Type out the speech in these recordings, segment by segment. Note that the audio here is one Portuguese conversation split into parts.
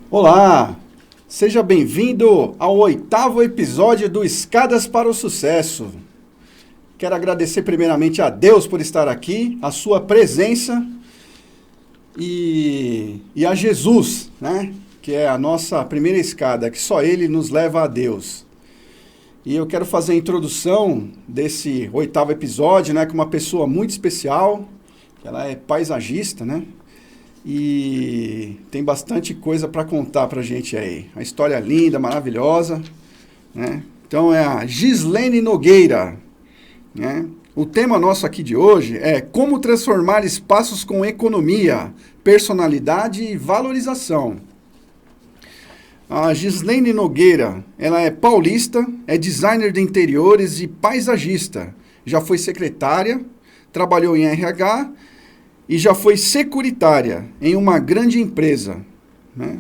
Olá, seja bem-vindo ao 8º episódio do Escadas para o Sucesso. Quero agradecer primeiramente a Deus por estar aqui, a sua presença e a Jesus, né? Que é a nossa primeira escada, que só Ele nos leva a Deus. E eu quero fazer a introdução desse 8º episódio, né, com uma pessoa muito especial. Ela é paisagista, né? E tem bastante coisa para contar para a gente aí. Uma história linda, maravilhosa, né? Então é a Gislene Nogueira, né? O tema nosso aqui de hoje é como transformar espaços com economia, personalidade e valorização. A Gislene Nogueira, ela é paulista, é designer de interiores e paisagista. Já foi secretária, trabalhou em RH e já foi securitária em uma grande empresa, né?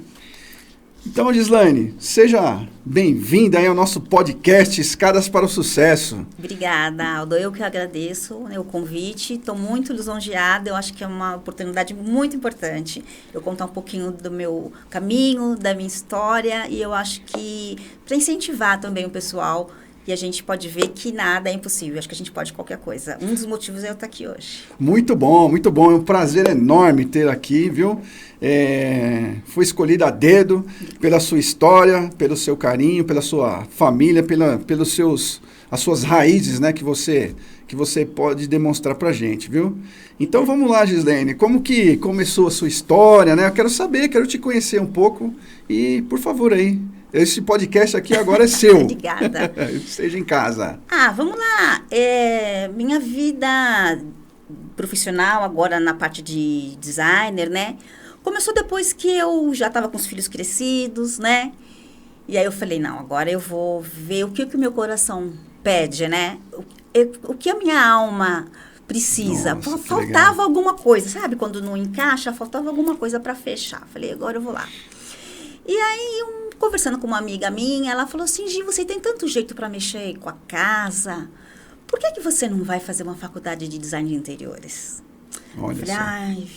Então, Gislene, seja bem-vinda aí ao nosso podcast Escadas para o Sucesso. Obrigada, Aldo. Eu que agradeço, né, o convite. Estou muito lisonjeada. Eu acho que é uma oportunidade muito importante. Eu contar um pouquinho do meu caminho, da minha história. E eu acho que para incentivar também o pessoal. E a gente pode ver que nada é impossível. Acho que a gente pode qualquer coisa. Um dos motivos é eu estar aqui hoje. Muito bom, muito bom. É um prazer enorme ter aqui, viu? Foi escolhida a dedo pela sua história, pelo seu carinho, pela sua família, as suas raízes, né? Que você pode demonstrar pra gente, viu? Então vamos lá, Gislene. Como que começou a sua história, né? Eu quero saber, quero te conhecer um pouco. E, por favor, aí. Esse podcast aqui agora é seu. Obrigada. Esteja em casa. Vamos lá. Minha vida profissional, agora na parte de designer, né? Começou depois que eu já estava com os filhos crescidos, né? E aí eu falei, não, agora eu vou ver o que o meu coração pede, né? O que a minha alma precisa. Nossa, faltava alguma coisa, sabe? Quando não encaixa, faltava alguma coisa para fechar. Falei, agora eu vou lá. E aí, conversando com uma amiga minha, ela falou assim, Gi, você tem tanto jeito para mexer com a casa, por que você não vai fazer uma faculdade de design de interiores? Olha eu falei, só. ai,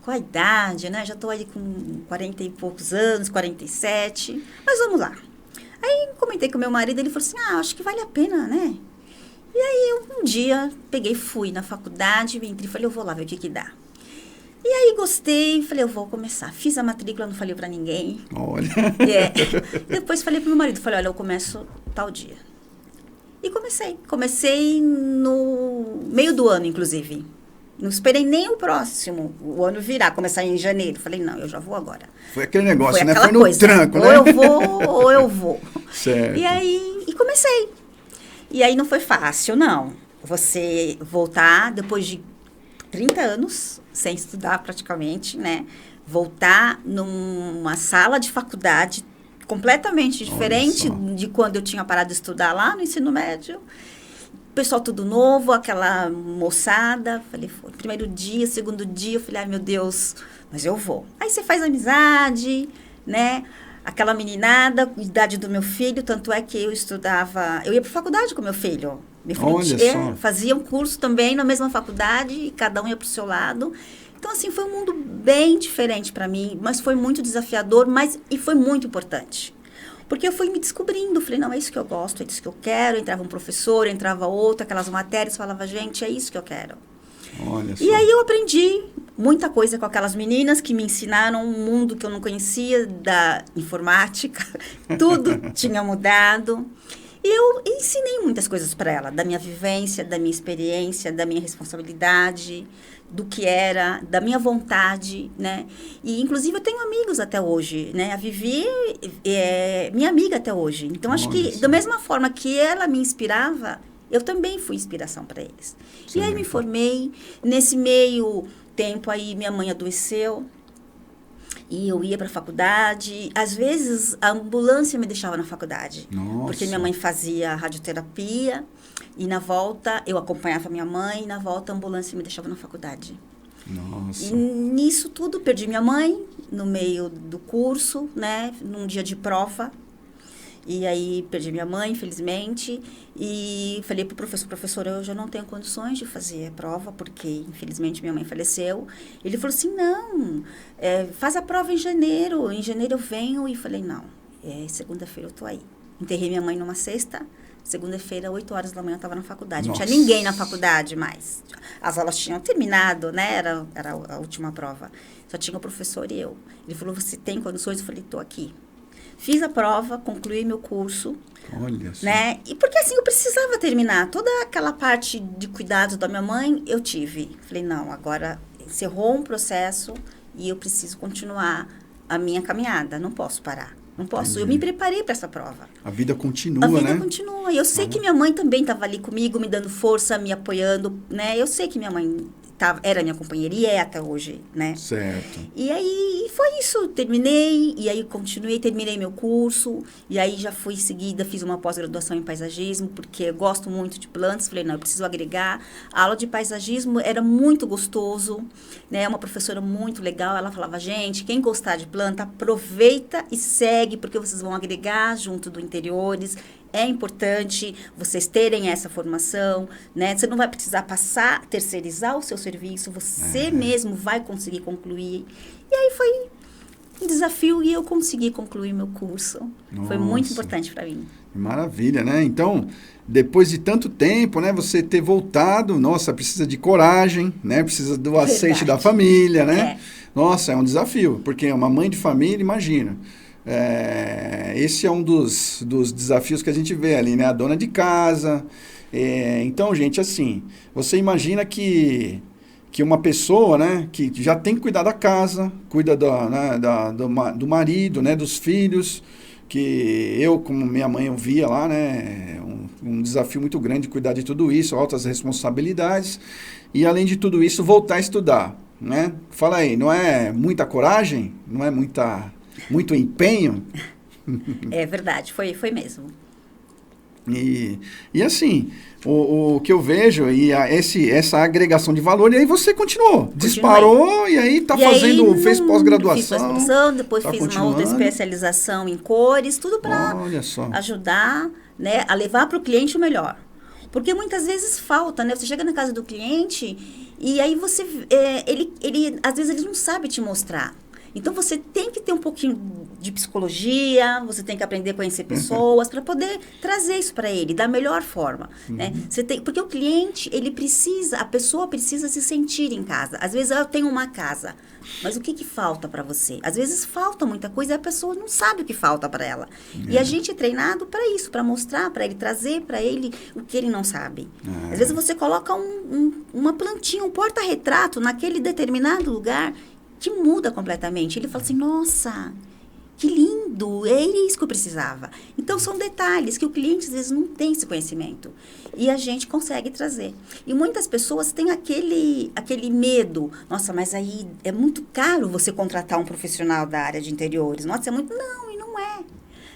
com a idade, né? Já estou aí com 40 e poucos anos, 47, mas vamos lá. Aí, comentei com meu marido, ele falou assim, acho que vale a pena, né? E aí, um dia, fui na faculdade, entrei e falei, eu vou lá ver o que dá. E aí, gostei, falei, eu vou começar. Fiz a matrícula, não falei pra ninguém. Olha. Depois falei pro meu marido, falei, olha, eu começo tal dia. E comecei. Comecei no meio do ano, inclusive. Não esperei nem o ano virar, começar em janeiro. Falei, não, eu já vou agora. Foi aquele negócio, foi né? Foi no coisa, tranco, né? Ou eu vou, ou eu vou. Certo. E aí, comecei. E aí não foi fácil, não. Você voltar depois de 30 anos, sem estudar praticamente, né? Voltar numa sala de faculdade completamente diferente de quando eu tinha parado de estudar lá no ensino médio. Pessoal tudo novo, aquela moçada. Falei, foi. Primeiro dia, segundo dia, eu falei, ai meu Deus, mas eu vou. Aí você faz amizade, né? Aquela meninada, idade do meu filho, tanto é que eu ia para faculdade com meu filho. Meu filho fazia um curso também na mesma faculdade, e cada um ia para o seu lado. Então, assim, foi um mundo bem diferente para mim, mas foi muito desafiador, e foi muito importante. Porque eu fui me descobrindo, falei, não, é isso que eu gosto, é isso que eu quero. Entrava um professor, entrava outro, aquelas matérias, falava, gente, é isso que eu quero. Olha só. E aí eu aprendi muita coisa com aquelas meninas que me ensinaram um mundo que eu não conhecia da informática. Tudo tinha mudado. E eu ensinei muitas coisas para ela, da minha vivência, da minha experiência, da minha responsabilidade, do que era, da minha vontade, né? E, inclusive, eu tenho amigos até hoje, né? A Vivi é minha amiga até hoje. Então, acho que, da mesma forma que ela me inspirava, eu também fui inspiração para eles. Sim. E aí, me formei. Nesse meio tempo aí, minha mãe adoeceu. E eu ia para a faculdade. Às vezes, a ambulância me deixava na faculdade. Nossa. Porque minha mãe fazia radioterapia. E na volta, eu acompanhava minha mãe. E na volta, a ambulância me deixava na faculdade. Nossa. E nisso tudo, perdi minha mãe no meio do curso, né? Num dia de prova. E aí, perdi minha mãe, infelizmente. E falei pro professor, professor, eu já não tenho condições de fazer a prova, porque, infelizmente, minha mãe faleceu. Ele falou assim, não, faz a prova em janeiro eu venho. E falei, não, segunda-feira eu tô aí. Enterrei minha mãe numa sexta. Segunda-feira, 8 horas da manhã, eu estava na faculdade. Nossa. Não tinha ninguém na faculdade mais. As aulas tinham terminado, né? Era a última prova. Só tinha o professor e eu. Ele falou, você tem condições? Eu falei, estou aqui. Fiz a prova, concluí meu curso. Olha só. Né? E porque assim, eu precisava terminar. Toda aquela parte de cuidados da minha mãe, eu tive. Falei, não, agora encerrou um processo e eu preciso continuar a minha caminhada. Não posso parar. Não posso. Entendi. Eu me preparei para essa prova. A vida continua, né? A vida né? continua. E eu sei que minha mãe também estava ali comigo, me dando força, me apoiando, né? Eu sei que minha mãe era minha companheira e é até hoje, né? Certo. E aí foi isso. Terminei, e aí continuei, terminei meu curso. E aí já fui seguida, fiz uma pós-graduação em paisagismo, porque eu gosto muito de plantas. Falei, não, eu preciso agregar. A aula de paisagismo era muito gostoso, né? Uma professora muito legal. Ela falava, gente, quem gostar de planta, aproveita e segue, porque vocês vão agregar junto do interiores. É importante vocês terem essa formação, né? Você não vai precisar terceirizar o seu serviço, você mesmo vai conseguir concluir. E aí foi um desafio e eu consegui concluir meu curso. Nossa. Foi muito importante para mim. Maravilha, né? Então, depois de tanto tempo, né? Você ter voltado, nossa, precisa de coragem, né? Precisa do aceite da família, né? Nossa, é um desafio, porque uma mãe de família, imagina. Esse é um dos desafios que a gente vê ali, né? A dona de casa. Então, gente, assim, você imagina que uma pessoa, né, que já tem que cuidar da casa, cuida do marido, né, dos filhos, que eu, como minha mãe, eu via lá, né, um desafio muito grande cuidar de tudo isso, altas responsabilidades, e além de tudo isso, voltar a estudar, né? Fala aí, não é muita coragem? Não é muito empenho? É verdade, foi mesmo. E assim, o que eu vejo, essa agregação de valor, e aí você continuou, disparou, e aí fez pós-graduação. Fiz pós-graduação, depois fiz continuando. uma outra especialização em cores, tudo para ajudar, né, a levar para o cliente o melhor. Porque muitas vezes falta, né? Você chega na casa do cliente e aí você, às vezes ele não sabe te mostrar. Então, você tem que ter um pouquinho de psicologia, você tem que aprender a conhecer pessoas para poder trazer isso para ele da melhor forma, né? Porque o cliente, a pessoa precisa se sentir em casa. Às vezes, eu tenho uma casa, mas o que falta para você? Às vezes, falta muita coisa e a pessoa não sabe o que falta para ela. E a gente é treinado para isso, para mostrar para ele, trazer para ele o que ele não sabe. Às vezes, você coloca uma plantinha, um porta-retrato naquele determinado lugar que muda completamente. Ele fala assim, nossa, que lindo, é isso que eu precisava. Então, são detalhes que o cliente, às vezes, não tem esse conhecimento. E a gente consegue trazer. E muitas pessoas têm aquele medo. Nossa, mas aí é muito caro você contratar um profissional da área de interiores. Nossa, é muito... Não, e não é.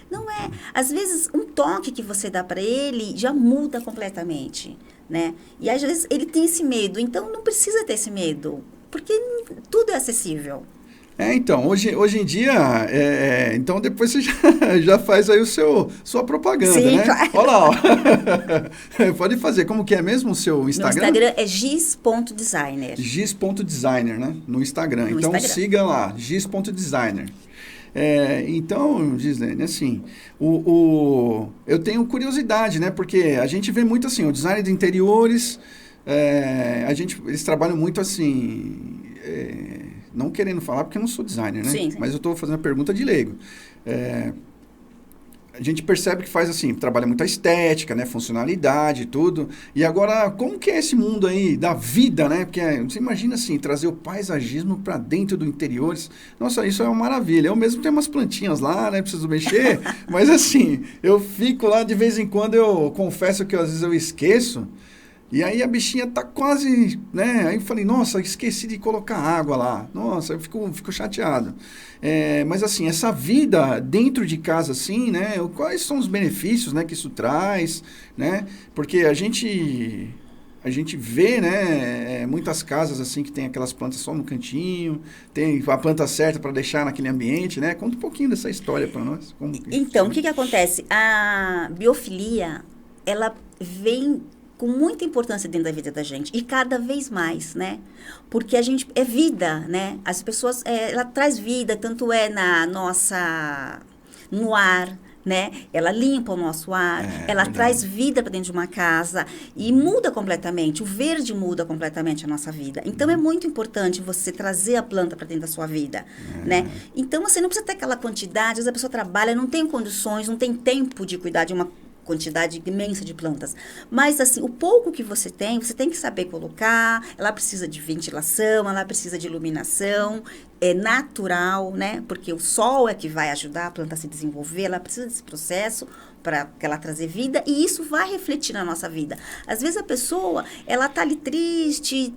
Não é. Às vezes, um toque que você dá para ele já muda completamente, né? E, às vezes, ele tem esse medo. Então, não precisa ter esse medo. Porque tudo é acessível. Então, hoje em dia, então depois você já faz aí sua propaganda, sim, né? Claro. Olha lá, ó. Pode fazer. Como que é mesmo o seu Instagram? Meu Instagram é gis.designer. Gis.designer, né? No Instagram. Então, Instagram. siga lá, gis.designer. Então, Gislene, assim, eu tenho curiosidade, né? Porque a gente vê muito assim, o design de interiores... eles trabalham muito assim, não querendo falar porque eu não sou designer, né? Sim. Mas eu estou fazendo a pergunta de leigo. A gente percebe que faz assim, trabalha muito a estética, né? Funcionalidade e tudo. E agora, como que é esse mundo aí da vida, né? Porque você imagina assim, trazer o paisagismo para dentro do interiores. Nossa, isso é uma maravilha. Eu mesmo tenho umas plantinhas lá, né? Preciso mexer. Mas assim, eu fico lá de vez em quando, eu confesso que às vezes eu esqueço. E aí a bichinha tá quase, né? Aí eu falei, nossa, esqueci de colocar água lá. Nossa, eu fico chateado. Mas assim, essa vida dentro de casa, assim, né? Quais são os benefícios, né, que isso traz, né? Porque a gente a gente vê, né, muitas casas assim que tem aquelas plantas só no cantinho, tem a planta certa para deixar naquele ambiente, né? Conta um pouquinho dessa história para nós. Então, o que acontece? A biofilia, ela vem com muita importância dentro da vida da gente, e cada vez mais, né? Porque a gente, é vida, né? As pessoas, ela traz vida, tanto no ar, né? Ela limpa o nosso ar, ela traz vida para dentro de uma casa e muda completamente, o verde muda completamente a nossa vida. Então, é muito importante você trazer a planta para dentro da sua vida, né? Então, você não precisa ter aquela quantidade, às vezes a pessoa trabalha, não tem condições, não tem tempo de cuidar de uma quantidade imensa de plantas. Mas, assim, o pouco que você tem que saber colocar, ela precisa de ventilação, ela precisa de iluminação, é natural, né? Porque o sol é que vai ajudar a planta a se desenvolver, ela precisa desse processo para ela trazer vida, e isso vai refletir na nossa vida. Às vezes a pessoa, ela tá ali triste,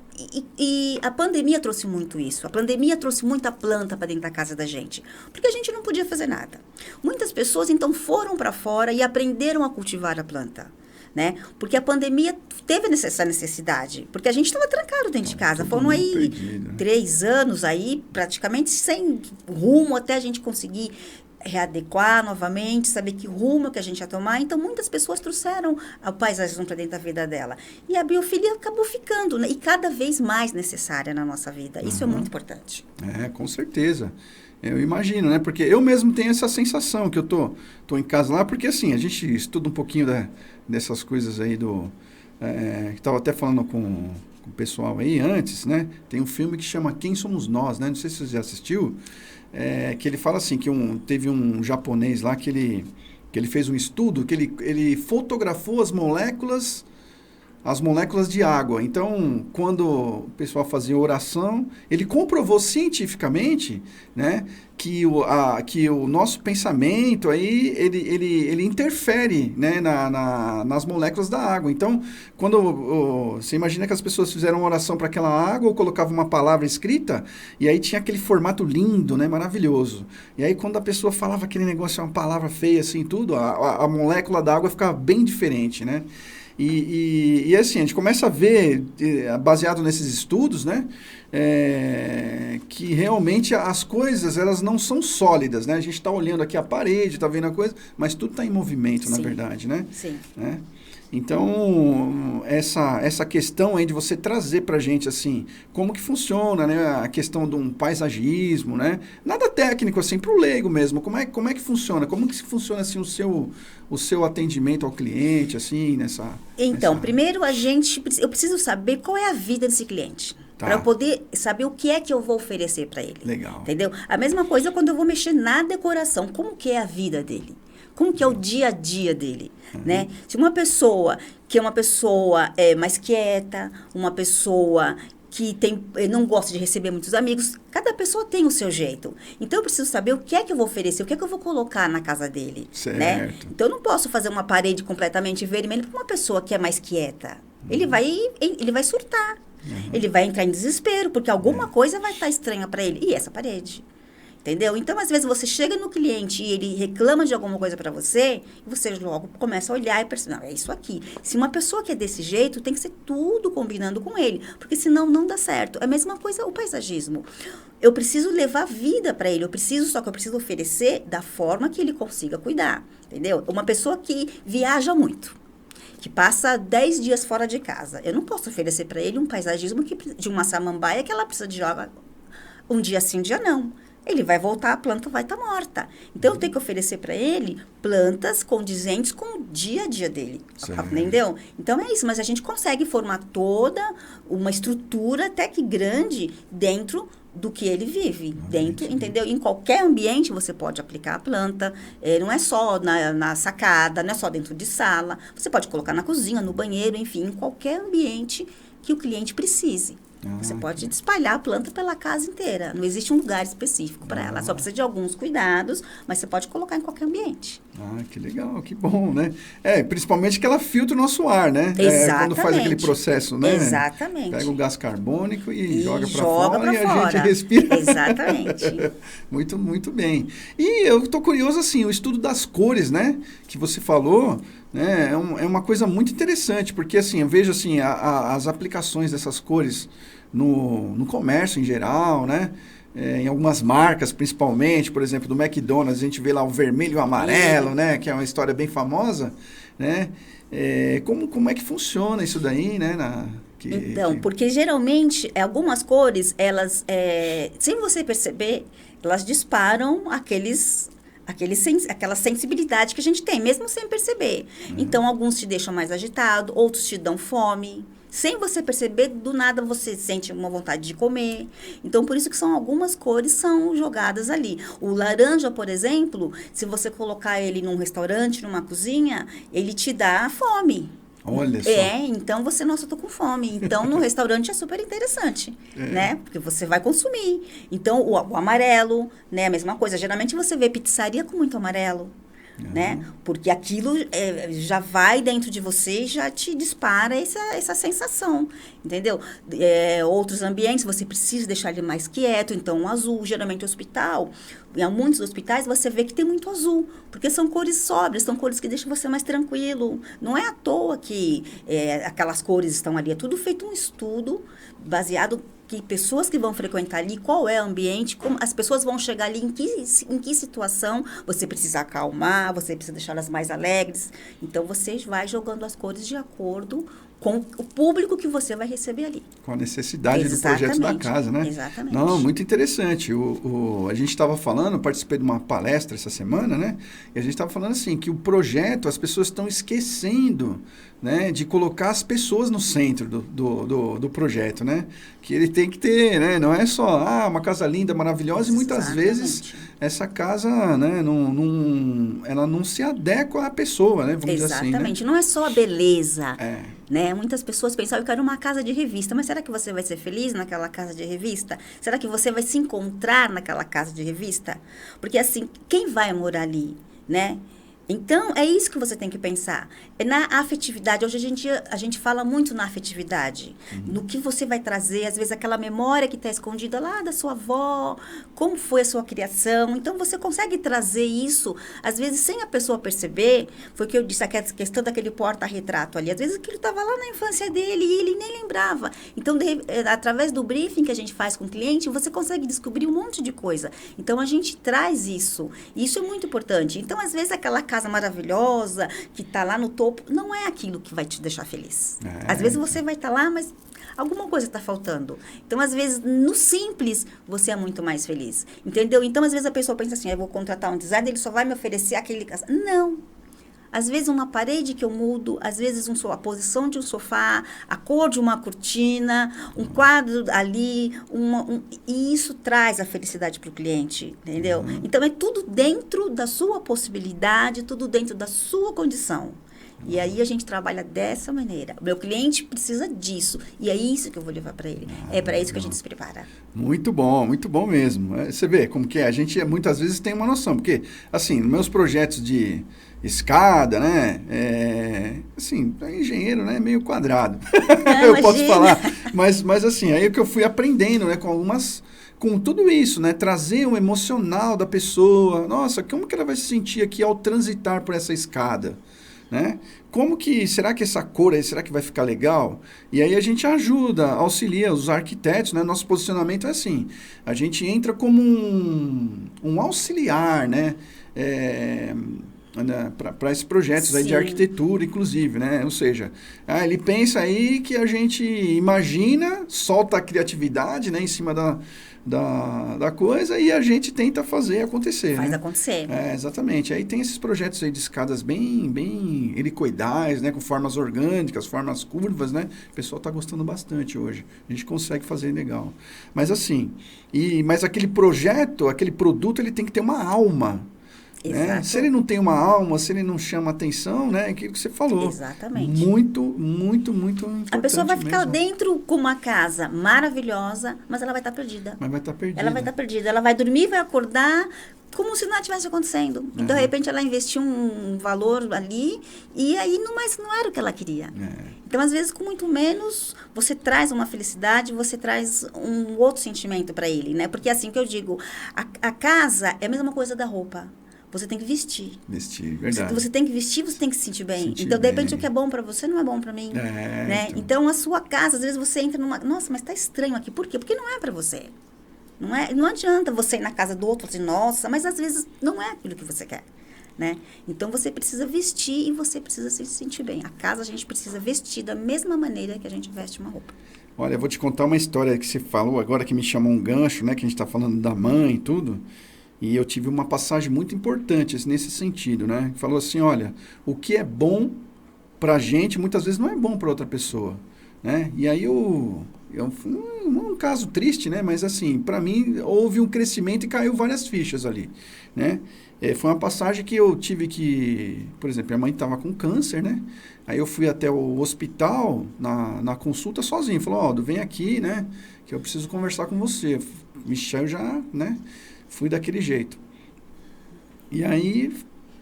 e a pandemia trouxe muito isso. A pandemia trouxe muita planta para dentro da casa da gente, porque a gente não podia fazer nada. Muitas pessoas, então, foram para fora e aprenderam a cultivar a planta, né? Porque a pandemia teve essa necessidade, porque a gente estava trancado dentro de casa. Foram aí perdido, né? 3 anos aí, praticamente sem rumo, até a gente conseguir readequar novamente, saber que rumo que a gente ia tomar. Então, muitas pessoas trouxeram o paisagismo para dentro da vida dela. E a biofilia acabou ficando, né? E cada vez mais necessária na nossa vida. Isso é muito importante. Com certeza. Eu imagino, né? Porque eu mesmo tenho essa sensação que eu tô em casa lá, porque assim, a gente estuda um pouquinho dessas coisas aí que estava até falando com o pessoal aí antes, né? Tem um filme que chama Quem Somos Nós, né? Não sei se você já assistiu. Que ele fala assim, que teve um japonês lá que ele fez um estudo, que ele fotografou as moléculas de água. Então, quando o pessoal fazia oração, ele comprovou cientificamente, né, que o nosso pensamento aí, ele interfere, né, nas moléculas da água. Então, quando você imagina que as pessoas fizeram uma oração para aquela água, ou colocavam uma palavra escrita, e aí tinha aquele formato lindo, né, maravilhoso. E aí, quando a pessoa falava aquele negócio, uma palavra feia assim, tudo, a molécula da água ficava bem diferente, né? E assim, a gente começa a ver, baseado nesses estudos, né, que realmente as coisas, elas não são sólidas, né? A gente está olhando aqui a parede, está vendo a coisa, mas tudo está em movimento, na verdade, né? Sim. Né? Então, essa questão aí de você trazer para a gente, assim, como que funciona, né? A questão de um paisagismo, né? Nada técnico, assim, para o leigo mesmo. Como é que funciona? Como que funciona, assim, o seu atendimento ao cliente, assim, Então, primeiro eu preciso saber qual é a vida desse cliente. Tá. Para eu poder saber o que é que eu vou oferecer para ele. Legal. Entendeu? A mesma coisa quando eu vou mexer na decoração. Como que é a vida dele? Como que é o dia a dia dele, né? Se uma pessoa que é uma pessoa mais quieta, uma pessoa que não gosta de receber muitos amigos, cada pessoa tem o seu jeito. Então, eu preciso saber o que é que eu vou oferecer, o que é que eu vou colocar na casa dele, certo, né? Então, eu não posso fazer uma parede completamente vermelha para uma pessoa que é mais quieta. Ele vai surtar. Ele vai entrar em desespero, porque alguma coisa vai estar estranha para ele. E essa parede? Entendeu? Então, às vezes, você chega no cliente e ele reclama de alguma coisa para você, e você logo começa a olhar e percebe, não, é isso aqui. Se uma pessoa que é desse jeito, tem que ser tudo combinando com ele, porque senão não dá certo. É a mesma coisa o paisagismo. Eu preciso levar vida para ele, só que eu preciso oferecer da forma que ele consiga cuidar, entendeu? Uma pessoa que viaja muito, que passa 10 dias fora de casa, eu não posso oferecer para ele um paisagismo de uma samambaia que ela precisa de água um dia sim, um dia não. Ele vai voltar, a planta vai estar morta. Então, eu tenho que oferecer para ele plantas condizentes com o dia a dia dele. Certo. Entendeu? Então, é isso. Mas a gente consegue formar toda uma estrutura, até que grande, dentro do que ele vive. Entendeu? Em qualquer ambiente você pode aplicar a planta. Não é só na sacada, não é só dentro de sala. Você pode colocar na cozinha, no banheiro, enfim, em qualquer ambiente que o cliente precise. Você pode espalhar a planta pela casa inteira. Não existe um lugar específico para ela. Só precisa de alguns cuidados, mas você pode colocar em qualquer ambiente. Que legal, que bom, né? Principalmente que ela filtra o nosso ar, né? Exatamente. Quando faz aquele processo, né? Exatamente. Pega o gás carbônico e joga para fora e a gente respira. Exatamente. Muito, muito bem. E eu estou curioso, assim, o estudo das cores, né? Que você falou, né? É uma coisa muito interessante, porque, assim, eu vejo, assim, as aplicações dessas cores no comércio em geral, né? Em algumas marcas, principalmente, por exemplo, do McDonald's, a gente vê lá o vermelho e o amarelo, né? Que é uma história bem famosa, né? Como é que funciona isso daí, né? Porque geralmente, algumas cores, elas, sem você perceber, elas disparam aquela sensibilidade que a gente tem, mesmo sem perceber. Então, alguns te deixam mais agitado, outros te dão fome. Sem você perceber, do nada você sente uma vontade de comer. Então, por isso que algumas cores são jogadas ali. O laranja, por exemplo, se você colocar ele num restaurante, numa cozinha, ele te dá fome. Olha só. Então você, nossa, eu tô com fome. Então, no restaurante é super interessante, né? Porque você vai consumir. Então, o amarelo, né? A mesma coisa. Geralmente você vê pizzaria com muito amarelo. Né? Porque aquilo já vai dentro de você e já te dispara essa sensação, entendeu? Outros ambientes você precisa deixar ele mais quieto, então o azul, geralmente hospital, em muitos hospitais você vê que tem muito azul, porque são cores sóbrias, são cores que deixam você mais tranquilo. Não é à toa que aquelas cores estão ali, é tudo feito um estudo baseado que pessoas que vão frequentar ali, qual é o ambiente, como as pessoas vão chegar ali, em que situação você precisa acalmar, você precisa deixá-las mais alegres. Então, você vai jogando as cores de acordo com o público que você vai receber ali. Com a necessidade do projeto da casa, né? Exatamente. Não, muito interessante. A gente estava falando, participei de uma palestra essa semana, né? E a gente estava falando assim, que o projeto, as pessoas estão esquecendo, né, de colocar as pessoas no centro do projeto, né? Que ele tem que ter, né? Não é só uma casa linda, maravilhosa, e muitas vezes essa casa, né, ela não se adequa à pessoa, né? Vamos dizer assim, né? Exatamente. Não é só a beleza. Né? Muitas pessoas pensam, eu quero uma casa de revista, mas será que você vai ser feliz naquela casa de revista? Será que você vai se encontrar naquela casa de revista? Porque assim, quem vai morar ali, né? Então, é isso que você tem que pensar. Na afetividade, hoje a gente fala muito na afetividade, no que você vai trazer, às vezes aquela memória que está escondida lá da sua avó, como foi a sua criação. Então, você consegue trazer isso, às vezes sem a pessoa perceber, foi o que eu disse, a questão daquele porta-retrato ali. Às vezes aquilo estava lá na infância dele e ele nem lembrava. Então, através do briefing que a gente faz com o cliente, você consegue descobrir um monte de coisa. Então, a gente traz isso. E isso é muito importante. Então, às vezes, aquela casa maravilhosa, que está lá no topo, não é aquilo que vai te deixar feliz. Às vezes você vai estar lá, mas alguma coisa está faltando. Então, às vezes, no simples, você é muito mais feliz. Entendeu? Então, às vezes a pessoa pensa assim, eu vou contratar um designer, ele só vai me oferecer aquele... Não. Às vezes uma parede que eu mudo, às vezes a posição de um sofá, a cor de uma cortina, um quadro ali, e isso traz a felicidade para o cliente, entendeu? Então, é tudo dentro da sua possibilidade, tudo dentro da sua condição. E aí a gente trabalha dessa maneira. O meu cliente precisa disso. E é isso que eu vou levar para ele. É para isso que a gente se prepara. Muito bom mesmo. Você vê como que é. A gente muitas vezes tem uma noção. Porque, assim, nos meus projetos de escada, né? Assim, engenheiro, né? Meio quadrado. Eu posso falar. Mas assim, aí é que eu fui aprendendo, né? Com tudo isso, né? Trazer o emocional da pessoa. Nossa, como que ela vai se sentir aqui ao transitar por essa escada? Né? Será que essa cor aí, será que vai ficar legal? E aí a gente auxilia os arquitetos, né? Nosso posicionamento é assim, a gente entra como um auxiliar, né? Para esses projetos aí de arquitetura, inclusive, né? Ou seja, ele pensa aí que a gente imagina, solta a criatividade, né? Em cima da coisa e a gente tenta fazer acontecer. Faz né? acontecer. Exatamente. Aí tem esses projetos aí de escadas bem helicoidais, né? Com formas orgânicas, formas curvas, né? O pessoal está gostando bastante hoje. A gente consegue fazer legal. Mas assim, mas aquele projeto, aquele produto, ele tem que ter uma alma. Né? Se ele não tem uma alma, se ele não chama atenção, né? É aquilo que você falou. Exatamente. Muito, muito, muito importante. A pessoa vai ficar mesmo. dentro com uma casa maravilhosa, mas ela vai estar perdida. Mas vai estar perdida. Ela vai estar perdida. Ela vai dormir, vai acordar como se nada tivesse acontecendo. E de repente ela investiu um valor ali e aí mas não era o que ela queria. Então, às vezes, com muito menos, você traz uma felicidade, você traz um outro sentimento para ele, né? Porque assim que eu digo, a casa é a mesma coisa da roupa. Você tem que vestir. Vestir, verdade. Você tem que vestir, você tem que se sentir bem. Sentir então, de repente, bem. o que é bom para você não é bom para mim. Né? Então, a sua casa, às vezes você entra numa... Nossa, mas tá estranho aqui. Por quê? Porque não é para você. Não adianta você ir na casa do outro e dizer, nossa, mas às vezes não é aquilo que você quer. Né? Então, você precisa vestir e você precisa se sentir bem. A casa, a gente precisa vestir da mesma maneira que a gente veste uma roupa. Olha, eu vou te contar uma história que você falou agora, que me chamou um gancho, né? Que a gente está falando da mãe e tudo. E eu tive uma passagem muito importante nesse sentido, né? Falou assim, olha, o que é bom pra gente, muitas vezes não é bom para outra pessoa, né? E aí um caso triste, né? Mas assim, para mim, houve um crescimento e caiu várias fichas ali, né? Foi uma passagem que eu tive que... Por exemplo, minha mãe estava com câncer, né? Aí eu fui até o hospital, na consulta sozinho. Falou, Aldo, vem aqui, né? Que eu preciso conversar com você. Michel já, né? Fui daquele jeito. E aí,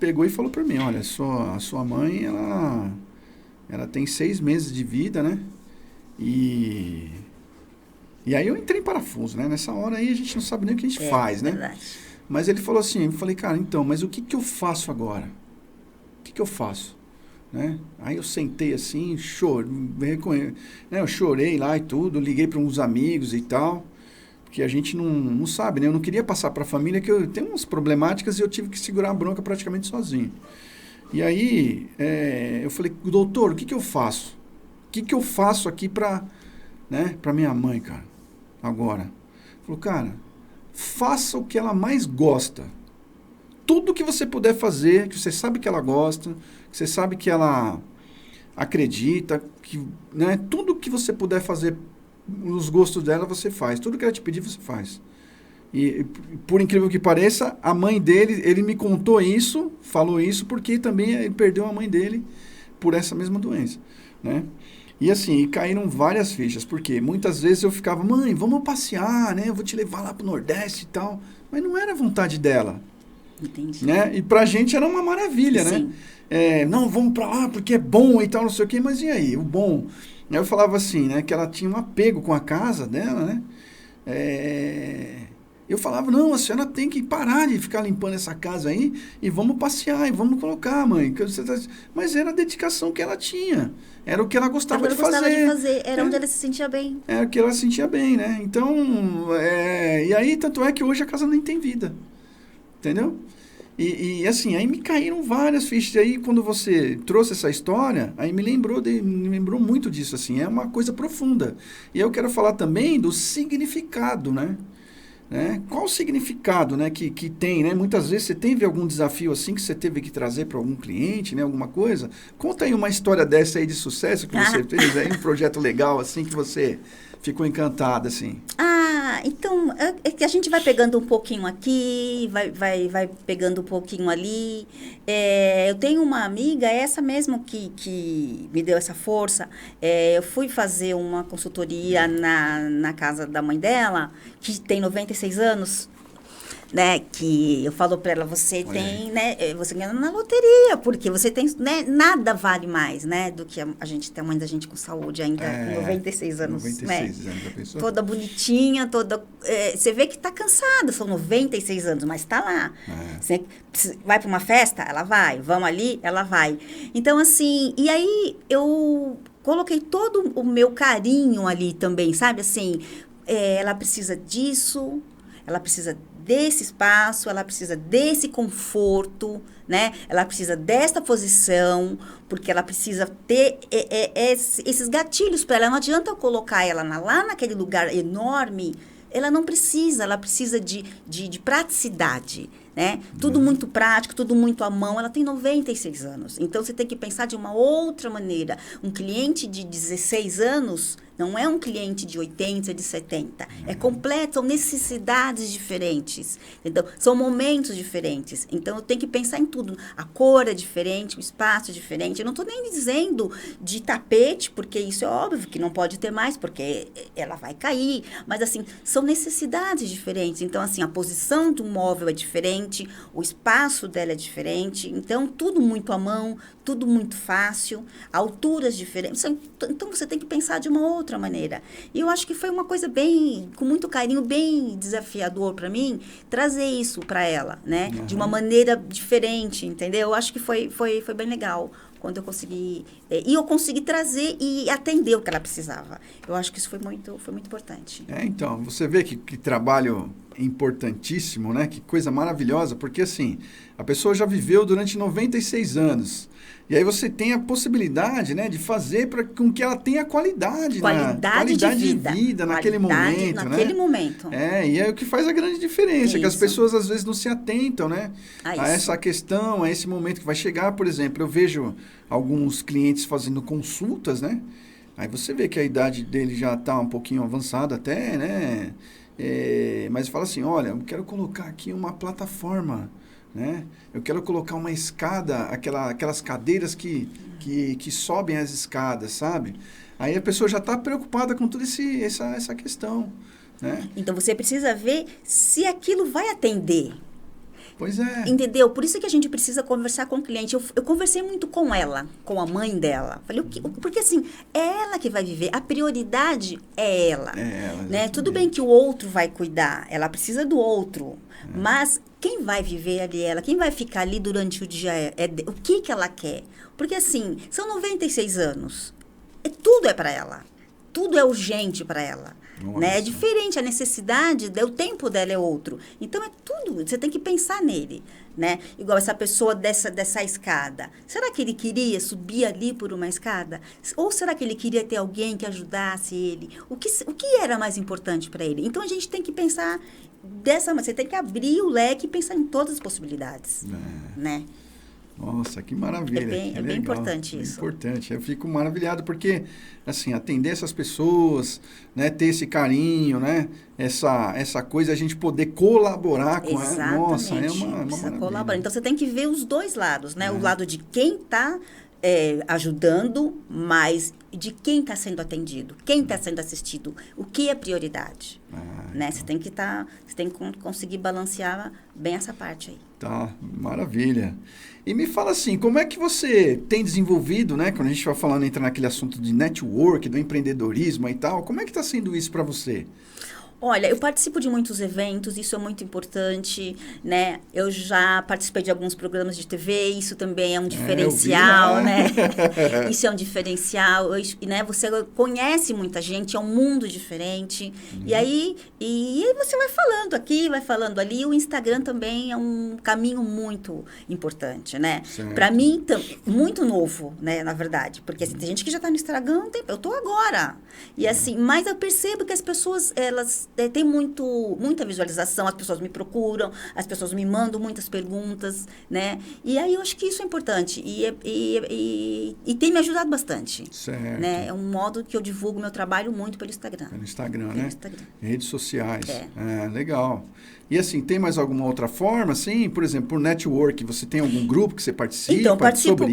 pegou e falou para mim, olha, a sua mãe, ela tem 6 meses de vida, né? E aí eu entrei em parafuso, né? Nessa hora aí a gente não sabe nem o que a gente faz, né? Verdade. Mas ele falou assim, eu falei, cara, então, mas o que eu faço agora? O que eu faço? Né? Aí eu sentei assim, né? Eu chorei lá e tudo, liguei para uns amigos e tal, porque a gente não sabe, né? Eu não queria passar para a família, que eu tenho umas problemáticas e eu tive que segurar a bronca praticamente sozinho. E aí, eu falei, doutor, o que eu faço? O que eu faço aqui para, né, para minha mãe, cara, agora? Ele falou, cara, faça o que ela mais gosta. Tudo que você puder fazer, que você sabe que ela gosta, que você sabe que ela acredita, que, né, tudo que você puder fazer nos gostos dela, você faz. Tudo que ela te pedir, você faz. E, por incrível que pareça, a mãe dele, ele me contou isso, falou isso, porque também ele perdeu a mãe dele por essa mesma doença, né? E assim, caíram várias fichas, porque muitas vezes eu ficava, mãe, vamos passear, né? Eu vou te levar lá pro Nordeste e tal. Mas não era vontade dela. Entendi. Né? E pra gente era uma maravilha, Sim. né? Não, vamos pra lá porque é bom e tal, não sei o quê, mas e aí? O bom? Eu falava assim, né? Que ela tinha um apego com a casa dela, né? Eu falava, não, a senhora tem que parar de ficar limpando essa casa aí e vamos passear e vamos colocar, mãe. Mas era a dedicação que ela tinha. Era o que ela gostava de fazer. Era onde ela se sentia bem. Era o que ela sentia bem, né? Então, e aí, tanto é que hoje a casa nem tem vida. Entendeu? E assim, aí me caíram várias fichas. E aí, quando você trouxe essa história, aí me lembrou muito disso, assim. É uma coisa profunda. E eu quero falar também do significado, né? Qual o significado, né, que tem, né? Muitas vezes você teve algum desafio assim que você teve que trazer para algum cliente, né, alguma coisa. Conta aí uma história dessa aí de sucesso que você fez, aí um projeto legal assim que você ficou encantada assim. Então é que a gente vai pegando um pouquinho aqui, vai pegando um pouquinho ali. Eu tenho uma amiga, essa mesmo que me deu essa força. Eu fui fazer uma consultoria na casa da mãe dela, que tem 96 anos. Né, que eu falo para ela, você tem, né, você ganha na loteria, porque você tem, né, nada vale mais, né, do que a gente tem a mãe da gente com saúde ainda, com 96 anos, 96 né, anos, a pessoa. Toda bonitinha, você vê que tá cansada, são 96 anos, mas tá lá. Você vai para uma festa, ela vai, vamos ali, ela vai. Então, assim, e aí eu coloquei todo o meu carinho ali também, sabe, assim, ela precisa disso, ela precisa desse espaço, ela precisa desse conforto, né? Ela precisa desta posição, porque ela precisa ter esses gatilhos para ela. Não adianta eu colocar ela lá naquele lugar enorme, ela não precisa, ela precisa de praticidade, né? Tudo muito prático, tudo muito à mão. Ela tem 96 anos. Então, você tem que pensar de uma outra maneira. Um cliente de 16 anos não é um cliente de 80, de 70. É completo, são necessidades diferentes. Então, são momentos diferentes. Então, eu tenho que pensar em tudo. A cor é diferente, o espaço é diferente. Eu não estou nem dizendo de tapete, porque isso é óbvio que não pode ter mais, porque ela vai cair. Mas, assim, são necessidades diferentes. Então, assim, a posição do móvel é diferente, o espaço dela é diferente. Então, tudo muito à mão, tudo muito fácil, alturas diferentes. Então, você tem que pensar de uma outra maneira. E eu acho que foi uma coisa bem, com muito carinho, bem desafiador para mim, trazer isso para ela, né? De uma maneira diferente, entendeu? Eu acho que foi bem legal quando eu consegui... E eu consegui trazer e atender o que ela precisava. Eu acho que isso foi muito importante. Então, você vê que trabalho importantíssimo, né? Que coisa maravilhosa, porque assim, a pessoa já viveu durante 96 anos. E aí você tem a possibilidade, né, de fazer com que ela tenha qualidade de vida naquele momento, naquele momento. E é o que faz a grande diferença, que as pessoas às vezes não se atentam, né, a essa questão, a esse momento que vai chegar. Por exemplo, eu vejo alguns clientes fazendo consultas, né, aí você vê que a idade dele já está um pouquinho avançada até, né, mas fala assim, olha, eu quero colocar aqui uma plataforma, né? Eu quero colocar uma escada, aquelas cadeiras que sobem as escadas, sabe? Aí a pessoa já está preocupada com toda essa questão, né? Então, você precisa ver se aquilo vai atender. Pois é. Entendeu? Por isso que a gente precisa conversar com o cliente. Eu conversei muito com ela, com a mãe dela. Falei, porque assim, é ela que vai viver. A prioridade é ela. Né? Tudo bem que o outro vai cuidar. Ela precisa do outro. Mas quem vai viver ali é ela. Quem vai ficar ali durante o dia o que ela quer. Porque assim, são 96 anos. Tudo é para ela. Tudo é urgente para ela. Né? É diferente, a necessidade, o tempo dela é outro. Então, é tudo, você tem que pensar nele, né? Igual essa pessoa dessa escada. Será que ele queria subir ali por uma escada? Ou será que ele queria ter alguém que ajudasse ele? O que era mais importante para ele? Então, a gente tem que pensar dessa maneira. Você tem que abrir o leque e pensar em todas as possibilidades, né? Nossa, que maravilha. É bem importante isso. É importante. Eu fico maravilhado porque, assim, atender essas pessoas, né, ter esse carinho, né, essa coisa, a gente poder colaborar com ela. Nossa, é uma maravilha. Colaborar. Então, você tem que ver os dois lados, né? O lado de quem está ajudando, mas de quem está sendo atendido, quem está sendo assistido, o que é prioridade, né? Você tem que conseguir balancear bem essa parte aí. Tá, maravilha. E me fala assim, como é que você tem desenvolvido, né? Quando a gente vai falando, entra naquele assunto de network, do empreendedorismo e tal, como é que está sendo isso para você? Olha, eu participo de muitos eventos, isso é muito importante, né? Eu já participei de alguns programas de TV, isso também é um diferencial, né? Isso é um diferencial, né? Você conhece muita gente, é um mundo diferente. E aí você vai falando aqui, vai falando ali. O Instagram também é um caminho muito importante, né? Para mim, muito novo, né? Na verdade, porque assim, tem gente que já está no Instagram, eu estou agora. E assim, mas eu percebo que as pessoas, elas tem muita visualização, as pessoas me procuram, as pessoas me mandam muitas perguntas, né? E aí eu acho que isso é importante e tem me ajudado bastante. Certo. Né? É um modo que eu divulgo meu trabalho muito pelo Instagram. Pelo Instagram, né? Instagram. Redes sociais. Legal. E assim, tem mais alguma outra forma, assim? Por exemplo, por network, você tem algum grupo que você participa? Então, participo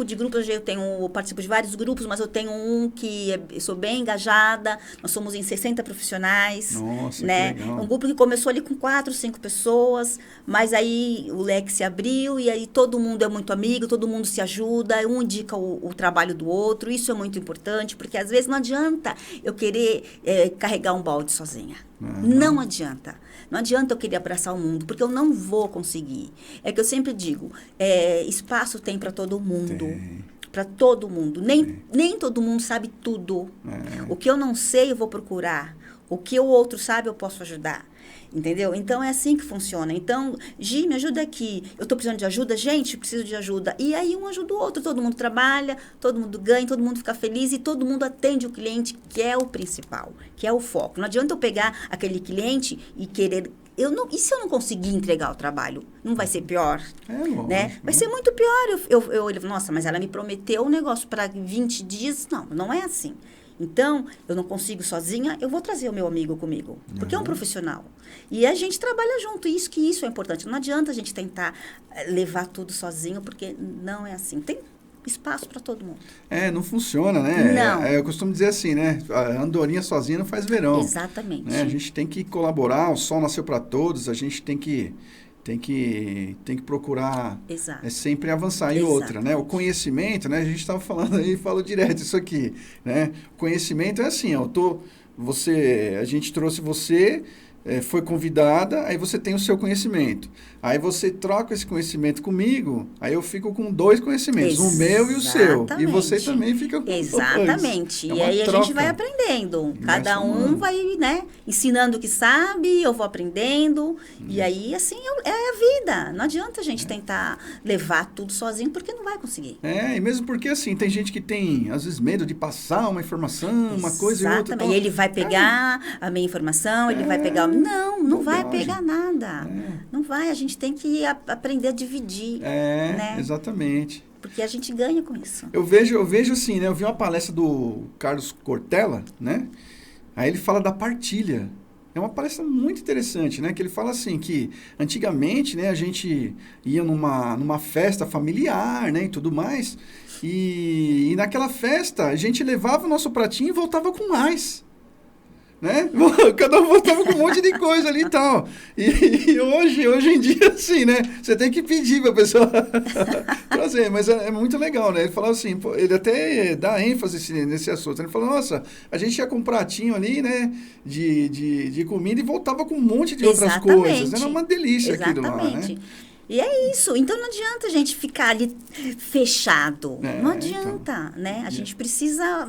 de grupos, eu participo de vários grupos, mas eu tenho um que sou bem engajada, nós somos em 60 profissionais. Nossa, né? que legal. Um grupo que começou ali com 4, 5 pessoas, mas aí o leque se abriu e aí todo mundo é muito amigo, todo mundo se ajuda, um indica o trabalho do outro, isso é muito importante, porque às vezes não adianta eu querer carregar um balde sozinha. Não adianta. Não adianta eu querer abraçar o mundo, porque eu não vou conseguir. É que eu sempre digo, espaço tem para todo mundo. Para todo mundo. Nem todo mundo sabe tudo. O que eu não sei, eu vou procurar. O que o outro sabe, eu posso ajudar. Entendeu? Então, é assim que funciona. Então, Gi, me ajuda aqui. Eu estou precisando de ajuda? Gente, preciso de ajuda. E aí, um ajuda o outro. Todo mundo trabalha, todo mundo ganha, todo mundo fica feliz e todo mundo atende o cliente, que é o principal, que é o foco. Não adianta eu pegar aquele cliente e querer E se eu não conseguir entregar o trabalho? Não vai ser pior? Lógico, Né? Vai ser muito pior. Eu olho, nossa, mas ela me prometeu um negócio para 20 dias. Não, não é assim. Então, eu não consigo sozinha, eu vou trazer o meu amigo comigo, porque é um profissional. E a gente trabalha junto, isso é importante. Não adianta a gente tentar levar tudo sozinho, porque não é assim. Tem espaço para todo mundo. Não funciona, né? Não. Eu costumo dizer assim, né? A andorinha sozinha não faz verão. Exatamente. Né? A gente tem que colaborar, o sol nasceu para todos, a gente tem que procurar sempre avançar. E outra, né? O conhecimento, né? A gente estava falando aí, falo direto isso aqui, né? O conhecimento é assim, a gente trouxe você, foi convidada, aí você tem o seu conhecimento. Aí você troca esse conhecimento comigo, aí eu fico com 2 conhecimentos, o meu e o seu. E você também fica com 2. Exatamente. E aí troca. A gente vai aprendendo. Cada um vai, né, ensinando o que sabe, eu vou aprendendo. E aí, assim, é a vida. Não adianta a gente tentar levar tudo sozinho, porque não vai conseguir. E mesmo porque, assim, tem gente que tem, às vezes, medo de passar uma informação, uma coisa e outra. Exatamente. E ele vai pegar a minha informação, ele vai pegar... Não vai pegar nada. Não vai, a gente tem que aprender a dividir. Né? Exatamente. Porque a gente ganha com isso. Eu vejo assim, né? Eu vi uma palestra do Carlos Cortella, né? Aí ele fala da partilha. É uma palestra muito interessante, né? Que ele fala assim, que antigamente, né, a gente ia numa festa familiar, né, e tudo mais, e naquela festa a gente levava o nosso pratinho e voltava com mais. Né? Cada um voltava com um monte de coisa ali e tal. E hoje em dia, assim, né? Você tem que pedir para a pessoa trazer. Mas é muito legal, né? Ele falou assim, ele até dá ênfase nesse assunto. Ele falou, nossa, a gente ia com um pratinho ali, né? De comida e voltava com um monte de outras coisas. Era uma delícia aquilo lá, né? E é isso. Então, não adianta a gente ficar ali fechado. Não adianta, né? A gente precisa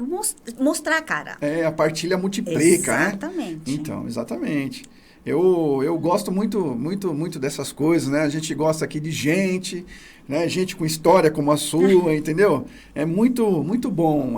mostrar a cara. A partilha multiplica, né? Exatamente. Então, exatamente. Eu gosto muito dessas coisas, né? A gente gosta aqui de gente, né? Gente com história como a sua, entendeu? É muito bom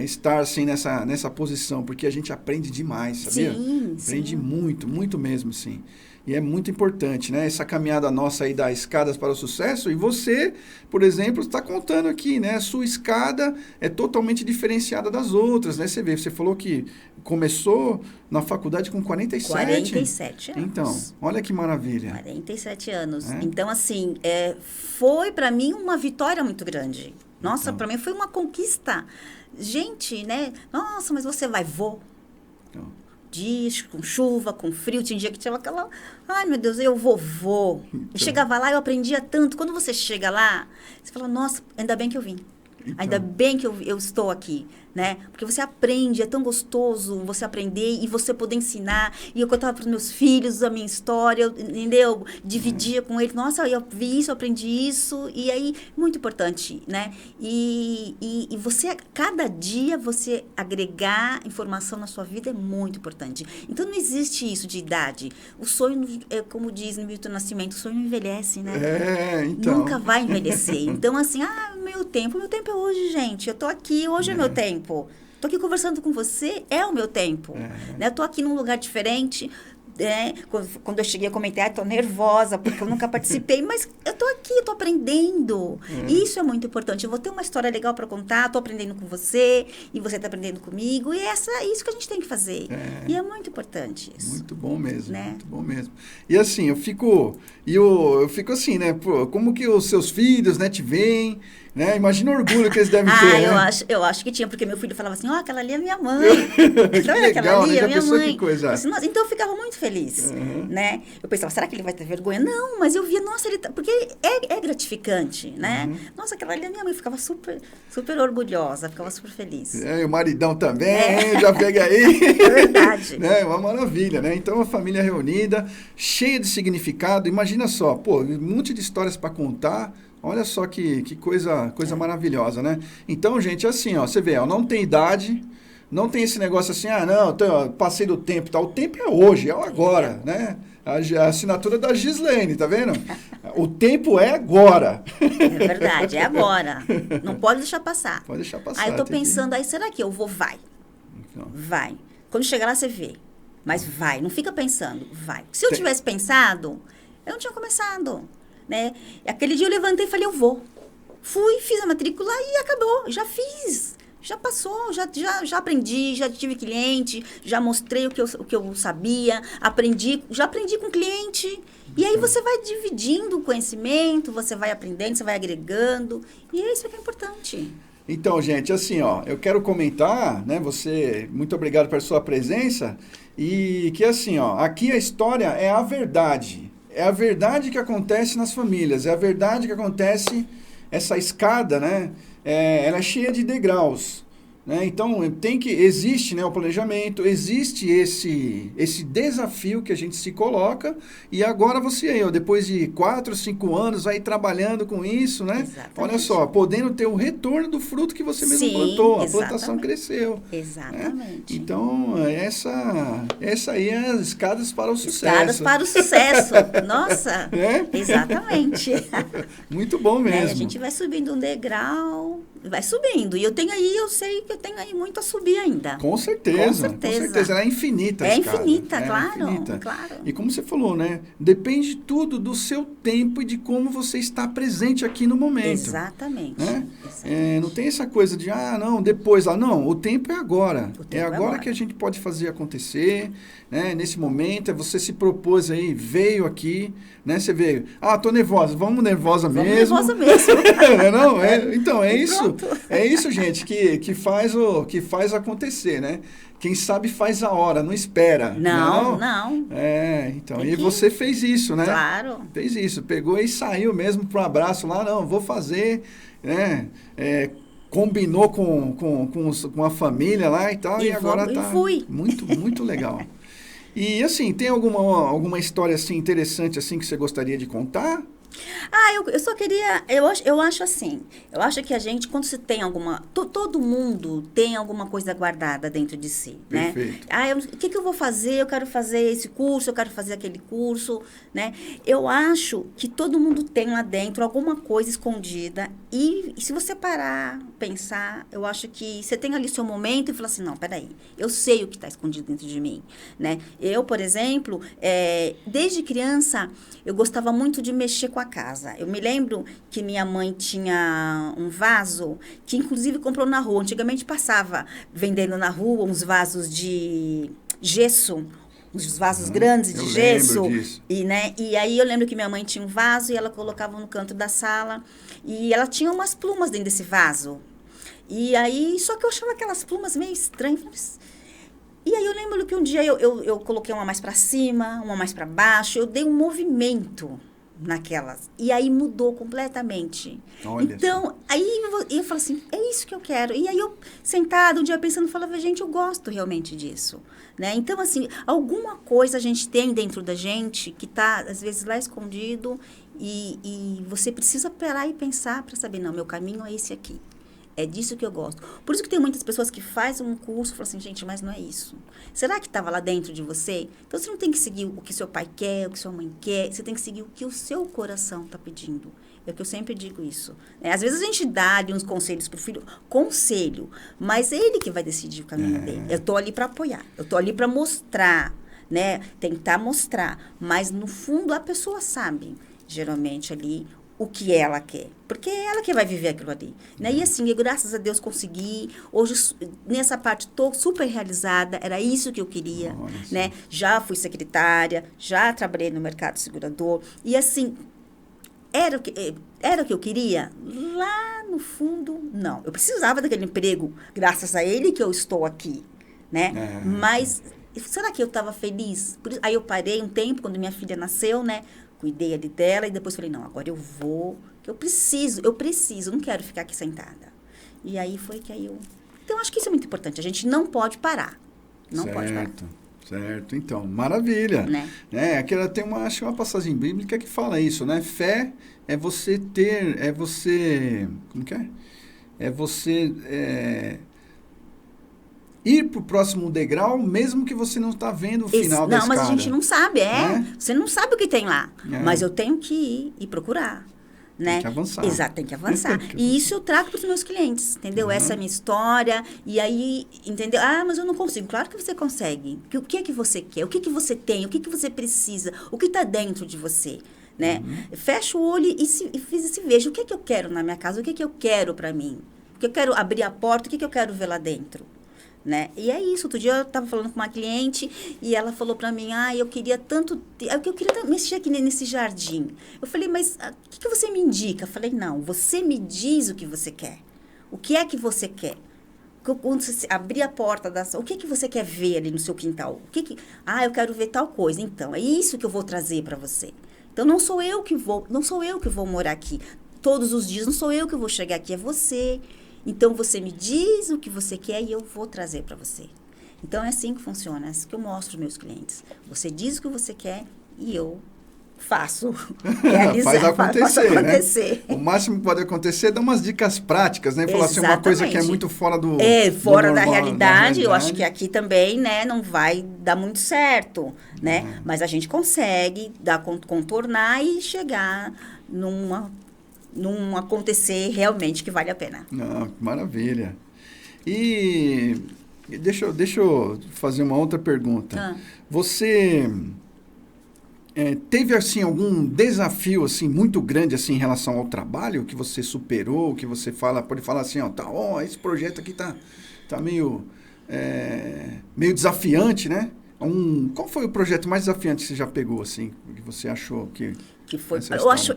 estar, assim, nessa posição, porque a gente aprende demais, sabia? Aprende muito mesmo, sim. E é muito importante, né? Essa caminhada nossa aí das escadas para o sucesso. E você, por exemplo, está contando aqui, né? A sua escada é totalmente diferenciada das outras, né? Você falou que começou na faculdade com 47. 47 anos. Então, olha que maravilha. 47 anos. Então, assim, foi para mim uma vitória muito grande. Nossa, para mim foi uma conquista. Gente, né? Nossa, mas você vou. Dias, com chuva, com frio, tinha dia que tinha aquela... Ai, meu Deus, eu vou. Eu chegava lá, eu aprendia tanto. Quando você chega lá, você fala, nossa, ainda bem que eu vim. Ainda bem que eu estou aqui, né? Porque você aprende, é tão gostoso você aprender e você poder ensinar. E eu contava para os meus filhos a minha história, entendeu? Dividia com eles. Nossa, eu vi isso, eu aprendi isso. E aí, muito importante, né? E você, cada dia, você agregar informação na sua vida é muito importante. Então, não existe isso de idade. O sonho, como diz no Milton Nascimento, o sonho não envelhece, né? Então. Nunca vai envelhecer. Então, assim, meu tempo é hoje, gente. Eu tô aqui, hoje é meu tempo. Tô aqui conversando com você, é o meu tempo. Né? Eu tô aqui num lugar diferente. Quando eu cheguei, eu comentei, tô nervosa, porque eu nunca participei, mas eu tô aqui, tô aprendendo. Isso é muito importante. Eu vou ter uma história legal para contar, tô aprendendo com você, e você tá aprendendo comigo, e é isso que a gente tem que fazer. E é muito importante isso. Muito bom mesmo, né? Muito bom mesmo. E assim, eu fico assim, né? Pô, como que os seus filhos, né, te veem, né? Imagina o orgulho que eles devem ter, né? Eu acho que tinha, porque meu filho falava assim, aquela ali é minha mãe. Que legal, aquela ali é minha mãe. Que coisa. Assim, então eu ficava muito feliz, né? Eu pensava, será que ele vai ter vergonha? Não, mas eu via, nossa, ele tá... Porque é gratificante, né? Nossa, aquela ali é minha mãe. Eu ficava super, super orgulhosa, ficava super feliz. E o maridão também, já pega aí. É verdade. Né? Uma maravilha, né? Então, a família reunida, cheia de significado. Imagina só, um monte de histórias para contar. Olha só que coisa maravilhosa, né? Então, gente, assim, ó, você vê, não tem idade, não tem esse negócio assim, passei do tempo, tá? O tempo é hoje, é o agora, né? A assinatura da Gislaine, tá vendo? O tempo é agora. É verdade, é agora. Não pode deixar passar. Pode deixar passar. Aí eu tô pensando, será que eu vou? Vai. Então. Vai. Quando chegar lá, você vê. Mas vai, não fica pensando, vai. Se eu tivesse pensado, eu não tinha começado, né? Aquele dia eu levantei e falei, eu vou. Fui, fiz a matrícula e acabou, já fiz. Já passou, já aprendi, já tive cliente, já mostrei o que eu sabia, já aprendi com o cliente. E aí você vai dividindo o conhecimento, você vai aprendendo, você vai agregando. E é isso que é importante. Então, gente, assim, ó, eu quero comentar, né, muito obrigado pela sua presença, e que assim, ó, aqui a história é a verdade. É a verdade que acontece nas famílias, é a verdade que acontece, essa escada, né, ela é cheia de degraus. Né? Então, existe, né, o planejamento, existe esse desafio que a gente se coloca, e agora você aí, ó, depois de 4, 5 anos, aí trabalhando com isso, né? Exatamente. Olha só, podendo ter o retorno do fruto que você mesmo plantou, a plantação cresceu. Exatamente. Né? Então, essa aí é as escadas para o sucesso. Escadas para o sucesso. Nossa, exatamente. Muito bom mesmo. A gente vai subindo um degrau, vai subindo, e eu sei que eu tenho aí muito a subir ainda. Com certeza. Ela é infinita. É infinita, claro. E como você falou, né? Depende tudo do seu tempo e de como você está presente aqui no momento. Exatamente. Né? Não tem essa coisa de, não, depois lá. Não, o tempo é agora. É agora que a gente pode fazer acontecer. Né? Nesse momento, você se propôs aí, veio aqui, né? Você veio, tô nervosa, vamos nervosa mesmo. Então, é isso. É isso, gente, que faz acontecer, né? Quem sabe faz a hora, não espera. Não. Então, e você fez isso, né? Claro. Fez isso, pegou e saiu mesmo pro abraço lá, não, vou fazer, né? Combinou com a família lá e tal, e agora tá fui. Muito legal. E assim, tem alguma história assim interessante assim que você gostaria de contar? Eu só queria, eu acho assim, eu acho que a gente, quando se tem todo mundo tem alguma coisa guardada dentro de si, Perfeito. né? O que eu vou fazer? Eu quero fazer esse curso, eu quero fazer aquele curso, né? Eu acho que todo mundo tem lá dentro alguma coisa escondida e se você parar, pensar, eu acho que você tem ali seu momento e fala assim, não, peraí, eu sei o que está escondido dentro de mim, né? Eu, por exemplo, desde criança, eu gostava muito de mexer com a casa. Eu me lembro que minha mãe tinha um vaso que, inclusive, comprou na rua. Antigamente passava vendendo na rua uns vasos de gesso, uns vasos grandes de gesso. E aí eu lembro que minha mãe tinha um vaso e ela colocava no canto da sala. E ela tinha umas plumas dentro desse vaso. E aí, só que eu achava aquelas plumas meio estranhas. E aí eu lembro que um dia eu coloquei uma mais para cima, uma mais para baixo. Eu dei um movimento naquelas. E aí mudou completamente. Olha então, só. Aí eu falo assim, é isso que eu quero. E aí eu, sentada, um dia pensando, falava, gente, eu gosto realmente disso. Né? Então, assim, alguma coisa a gente tem dentro da gente que está, às vezes, lá escondido e você precisa parar e pensar para saber, não, meu caminho é esse aqui. É disso que eu gosto. Por isso que tem muitas pessoas que fazem um curso e falam assim, gente, mas não é isso. Será que estava lá dentro de você? Então, você não tem que seguir o que seu pai quer, o que sua mãe quer. Você tem que seguir o que o seu coração está pedindo. É o que eu sempre digo isso. Às vezes a gente dá ali uns conselhos para o filho. Conselho. Mas é ele que vai decidir o caminho dele. Eu estou ali para apoiar. Eu estou ali para mostrar. Né? Tentar mostrar. Mas, no fundo, a pessoa sabe, geralmente, ali, o que ela quer. Porque é ela que vai viver aquilo ali. Né? E assim, eu, graças a Deus, consegui. Hoje, nessa parte, estou super realizada. Era isso que eu queria. Né? Já fui secretária, já trabalhei no mercado segurador. E assim, era o que eu queria? Lá no fundo, não. Eu precisava daquele emprego, graças a ele que eu estou aqui. Né? Mas, será que eu estava feliz? Aí eu parei um tempo, quando minha filha nasceu, né? Cuidei ali dela e depois falei, não, agora eu vou, que eu preciso, não quero ficar aqui sentada. E aí foi que aí eu... Então, acho que isso é muito importante, a gente não pode parar. Não pode parar. Certo, então, maravilha. Né? Tem acho uma passagem bíblica que fala isso, né? Fé é você como que é? É você... ir para o próximo degrau, mesmo que você não está vendo o final da escada. Não, mas a gente não sabe, Você não sabe o que tem lá. Mas eu tenho que ir e procurar. né? Tem que avançar. Exato, tem que avançar. E isso eu trago para os meus clientes, entendeu? Essa é a minha história. E aí, entendeu? Ah, mas eu não consigo. Claro que você consegue. O que é que você quer? O que é que você tem? O que é que você precisa? O que está dentro de você? Né? Fecha o olho e se veja. O que é que eu quero na minha casa? O que é que eu quero para mim? O que eu quero abrir a porta? O que é que eu quero ver lá dentro? Né? E é isso. Outro dia eu estava falando com uma cliente e ela falou para mim, eu queria tanto, eu queria mexer aqui nesse jardim. Eu falei, mas o que você me indica? Eu falei, não, você me diz o que você quer. O que é que você quer? Quando você abrir a porta o que é que você quer ver ali no seu quintal? Eu quero ver tal coisa. Então, é isso que eu vou trazer para você. Então, não sou eu que vou morar aqui todos os dias, não sou eu que vou chegar aqui, é você. Então, você me diz o que você quer e eu vou trazer para você. Então, é assim que funciona, é assim que eu mostro aos meus clientes. Você diz o que você quer e eu faço realizar. Faz acontecer. Né? O máximo que pode acontecer é dar umas dicas práticas, né? Falar assim, uma coisa que é muito fora do fora do normal, da realidade. Eu acho que aqui também, né, não vai dar muito certo, né? Mas a gente consegue contornar e chegar num acontecer realmente que vale a pena. Maravilha. E deixa eu fazer uma outra pergunta. Você teve assim algum desafio assim muito grande assim em relação ao trabalho que você superou, que você pode falar assim, esse projeto aqui tá meio desafiante, né? Qual foi o projeto mais desafiante que você já pegou assim, que você achou que foi?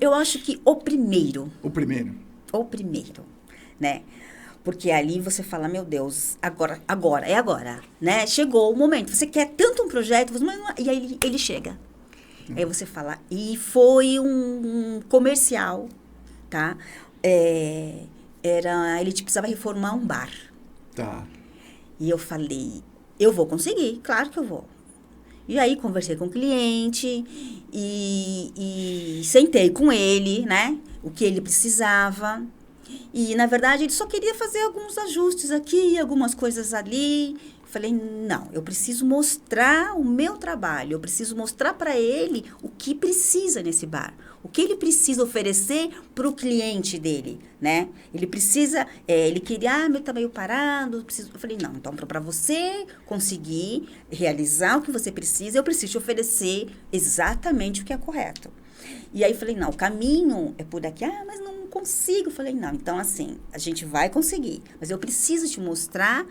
Eu acho que o primeiro, né? Porque ali você fala, meu Deus, agora, né? Chegou o momento. Você quer tanto um projeto, e aí ele chega. Aí você fala, e foi um comercial, tá? Ele precisava reformar um bar. Tá. E eu falei, eu vou conseguir, claro que eu vou. E aí conversei com o cliente e sentei com ele, né? O que ele precisava. E, na verdade, ele só queria fazer alguns ajustes aqui, algumas coisas ali. Falei, não, eu preciso mostrar o meu trabalho, eu preciso mostrar para ele o que precisa nesse bar, o que ele precisa oferecer para o cliente dele, né? Ele precisa, ele queria, meu tá meio parado, eu falei, não, então para você conseguir realizar o que você precisa, eu preciso te oferecer exatamente o que é correto. E aí falei, não, o caminho é por aqui, mas não consigo. Falei, não, então assim, a gente vai conseguir, mas eu preciso te mostrar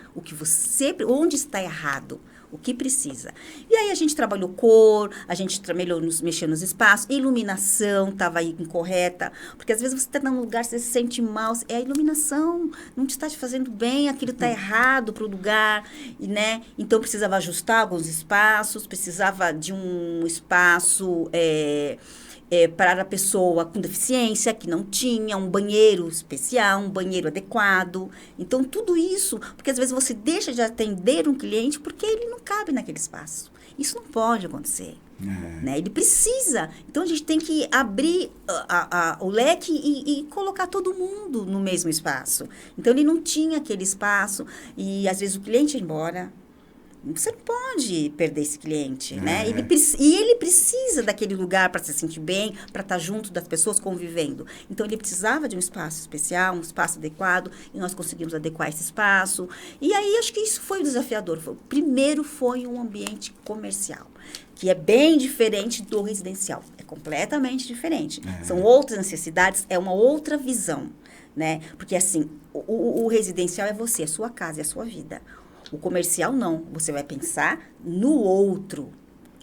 onde está errado, o que precisa. E aí a gente trabalhou cor, a gente mexeu nos espaços, iluminação estava aí incorreta, porque às vezes você está num lugar, você se sente mal, a iluminação não te está te fazendo bem, aquilo está errado para o lugar, né? Então precisava ajustar alguns espaços, precisava de um espaço para a pessoa com deficiência, que não tinha um banheiro especial, um banheiro adequado. Então, tudo isso, porque às vezes você deixa de atender um cliente porque ele não cabe naquele espaço. Isso não pode acontecer. Né? Ele precisa. Então, a gente tem que abrir o leque e colocar todo mundo no mesmo espaço. Então, ele não tinha aquele espaço e, às vezes, o cliente ia embora. Você não pode perder esse cliente, né? Ele precisa daquele lugar para se sentir bem, para estar junto das pessoas convivendo. Então, ele precisava de um espaço especial, um espaço adequado, e nós conseguimos adequar esse espaço. E aí, acho que isso foi o desafiador. Primeiro foi um ambiente comercial, que é bem diferente do residencial. É completamente diferente. São outras necessidades, é uma outra visão, né? Porque, assim, o residencial é você, a sua casa, é a sua vida. O comercial, não. Você vai pensar no outro.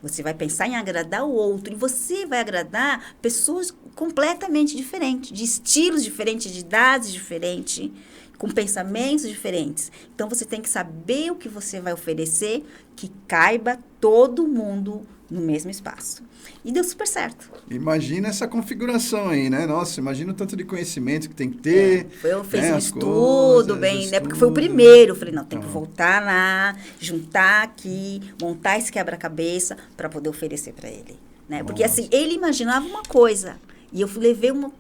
Você vai pensar em agradar o outro. E você vai agradar pessoas completamente diferentes, de estilos diferentes, de idades diferentes, com pensamentos diferentes. Então, você tem que saber o que você vai oferecer que caiba todo mundo no mesmo espaço. E deu super certo. Imagina essa configuração aí, né? Nossa, imagina o tanto de conhecimento que tem que ter. Eu fiz um estudo, né? Porque foi o primeiro. Eu falei, não, tem que voltar lá, juntar aqui, montar esse quebra-cabeça para poder oferecer para ele. Né? Porque, assim, ele imaginava uma coisa e eu levei uma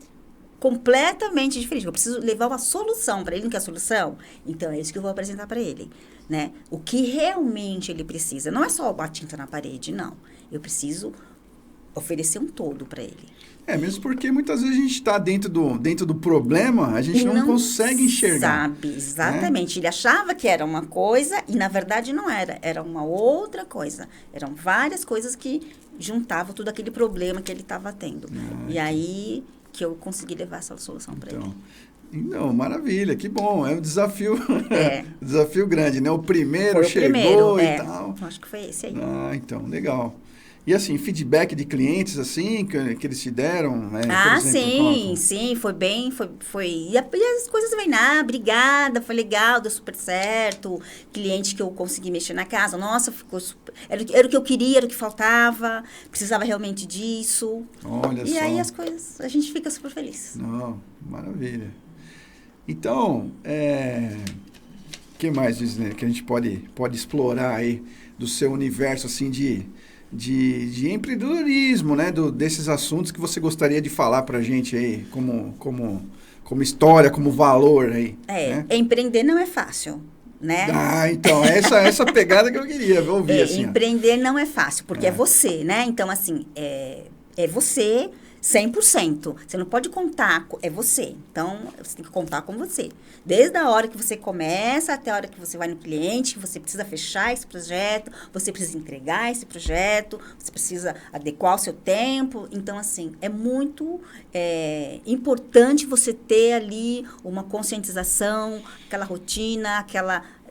completamente diferente. Eu preciso levar uma solução para ele. Não quer solução? Então, é isso que eu vou apresentar para ele. Né? O que realmente ele precisa. Não é só a tinta na parede, não. Eu preciso oferecer um todo para ele. Mesmo porque muitas vezes a gente está dentro do problema, a gente não consegue enxergar. Sabe, exatamente. Né? Ele achava que era uma coisa e, na verdade, não era. Era uma outra coisa. Eram várias coisas que juntavam todo aquele problema que ele estava tendo. E aí que eu consegui levar essa solução para ele. Não, maravilha, que bom. É um desafio, desafio grande, né? O primeiro chegou e tal. Acho que foi esse aí. Então, legal. E assim, feedback de clientes, assim, que eles te deram? Né? Por exemplo, sim, foi bem, foi. E as coisas vêm, obrigada, foi legal, deu super certo. Cliente que eu consegui mexer na casa, nossa, ficou super, era o que eu queria, era o que faltava, precisava realmente disso. Olha só. E aí as coisas, a gente fica super feliz. Não, maravilha. Então, que mais, Disney, que a gente pode explorar aí do seu universo, assim, de empreendedorismo, né? Desses assuntos que você gostaria de falar pra gente aí, como história, como valor aí. Né? Empreender não é fácil, né? Então, essa pegada que eu queria ouvir, assim. Empreender não é fácil, porque é você, né? Então, assim, é você 100%. Você não pode contar, é você. Então, você tem que contar com você. Desde a hora que você começa até a hora que você vai no cliente, você precisa fechar esse projeto, você precisa entregar esse projeto, você precisa adequar o seu tempo. Então, assim, é muito importante você ter ali uma conscientização, aquela rotina,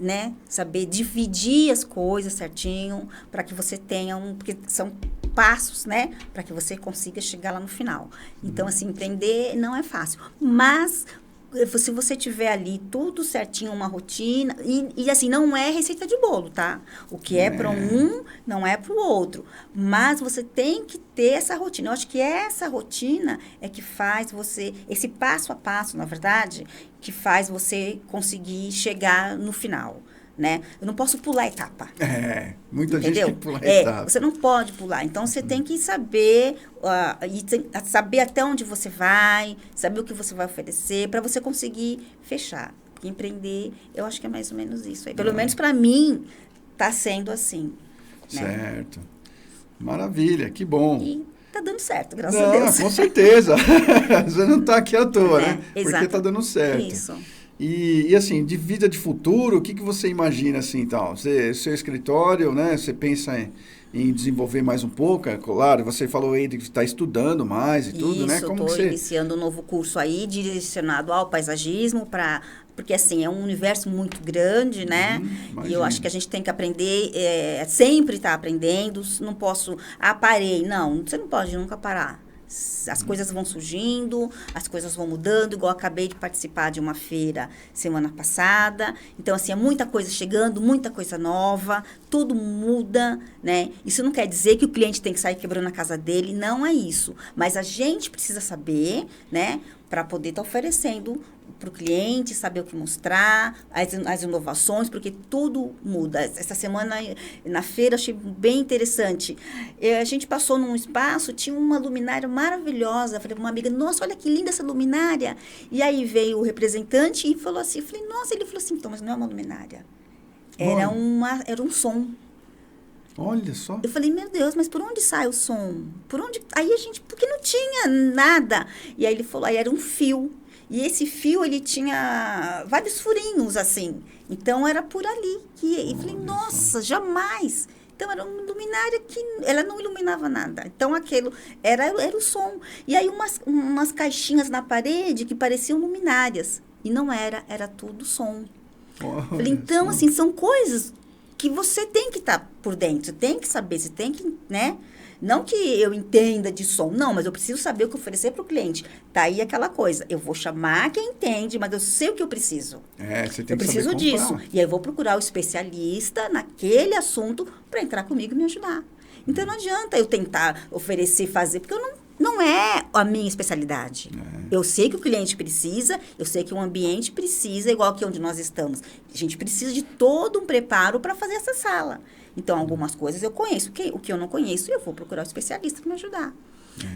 né, saber dividir as coisas certinho, para que você tenha porque são passos, né, para que você consiga chegar lá no final. Então, assim, empreender não é fácil, mas se você tiver ali tudo certinho, uma rotina, e assim, não é receita de bolo, tá? O que é para um, não é para o outro, mas você tem que ter essa rotina. Eu acho que essa rotina é que faz você, esse passo a passo, na verdade, que faz você conseguir chegar no final. Né? Eu não posso pular etapa. Muita entendeu? Gente que pula etapa. Você não pode pular. Então, você tem que saber, saber até onde você vai, saber o que você vai oferecer, para você conseguir fechar. Porque empreender, eu acho que é mais ou menos isso aí. Pelo menos para mim, está sendo assim. Certo. Né? Maravilha, que bom. E tá dando certo, graças a Deus. Com certeza. Você não está aqui à toa, né? Exato. Porque está dando certo. Isso. E assim, de vida de futuro, o que você imagina assim, então? Seu escritório, né? Você pensa em desenvolver mais um pouco? Claro, você falou aí de que está estudando mais e tudo, né? Como estou iniciando um novo curso aí, direcionado ao paisagismo, porque assim, é um universo muito grande, né? E eu acho que a gente tem que aprender, sempre estar aprendendo. Não posso, parei. Não, você não pode nunca parar. As coisas vão surgindo, as coisas vão mudando, igual eu acabei de participar de uma feira semana passada. Então, assim, é muita coisa chegando, muita coisa nova, tudo muda, né? Isso não quer dizer que o cliente tem que sair quebrando a casa dele, não é isso. Mas a gente precisa saber, né, para poder estar oferecendo para o cliente, saber o que mostrar, as inovações, porque tudo muda. Essa semana, na feira, achei bem interessante. A gente passou num espaço, tinha uma luminária maravilhosa. Falei para uma amiga, nossa, olha que linda essa luminária. E aí veio o representante e falou assim, falei, nossa, ele falou assim, então, mas não é uma luminária. Era um som. Olha só. Eu falei, meu Deus, mas por onde sai o som? Aí porque não tinha nada. E aí ele falou, aí era um fio. E esse fio, ele tinha vários furinhos, assim. Então, era por ali. E falei, nossa, jamais. Então, era uma luminária que ela não iluminava nada. Então, aquilo era o som. E aí, umas caixinhas na parede que pareciam luminárias. E não era tudo som. Falei, então, assim, são coisas que você tem que estar por dentro. Você tem que saber, você tem que, né? Não que eu entenda de som, não, mas eu preciso saber o que oferecer para o cliente. Tá aí aquela coisa. Eu vou chamar quem entende, mas eu sei o que eu preciso. Você tem eu que preciso saber disso. comprar. E aí eu vou procurar o especialista naquele assunto para entrar comigo e me ajudar. Então não adianta eu tentar oferecer, fazer, porque não é a minha especialidade. Eu sei que o cliente precisa, eu sei que o ambiente precisa, igual aqui onde nós estamos. A gente precisa de todo um preparo para fazer essa sala. Então, algumas coisas eu conheço. O que eu não conheço, eu vou procurar um especialista para me ajudar.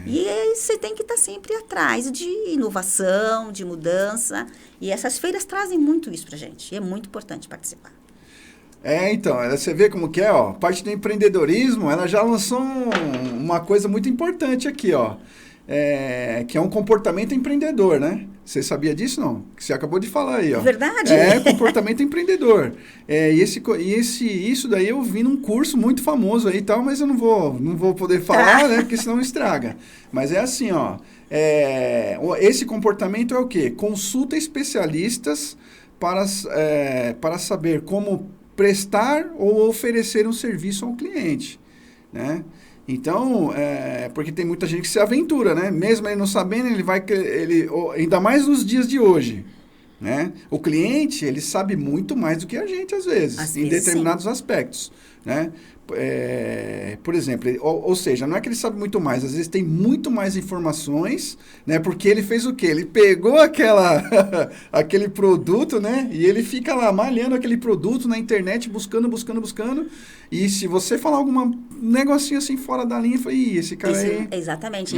E aí, você tem que estar sempre atrás de inovação, de mudança. E essas feiras trazem muito isso para a gente. E é muito importante participar. Então, você vê como que é, ó, parte do empreendedorismo, ela já lançou uma coisa muito importante aqui, ó, que é um comportamento empreendedor, né? Você sabia disso, não? Que você acabou de falar aí, ó. Verdade. Comportamento empreendedor. Isso daí eu vi num curso muito famoso aí e tal, mas eu não vou poder falar, né? Porque senão estraga. Mas é assim, ó. Esse comportamento é o quê? Consulta especialistas para saber como prestar ou oferecer um serviço ao cliente, né? Então, porque tem muita gente que se aventura, né? Mesmo ele não sabendo, ainda mais nos dias de hoje, né? O cliente, ele sabe muito mais do que a gente, às vezes em determinados aspectos, né? Por exemplo, ou seja, não é que ele sabe muito mais, às vezes tem muito mais informações, né? Porque ele fez o quê? Ele pegou aquele produto, né? E ele fica lá malhando aquele produto na internet, buscando. E se você falar algum negocinho assim fora da linha, fala, esse cara aí... Exatamente.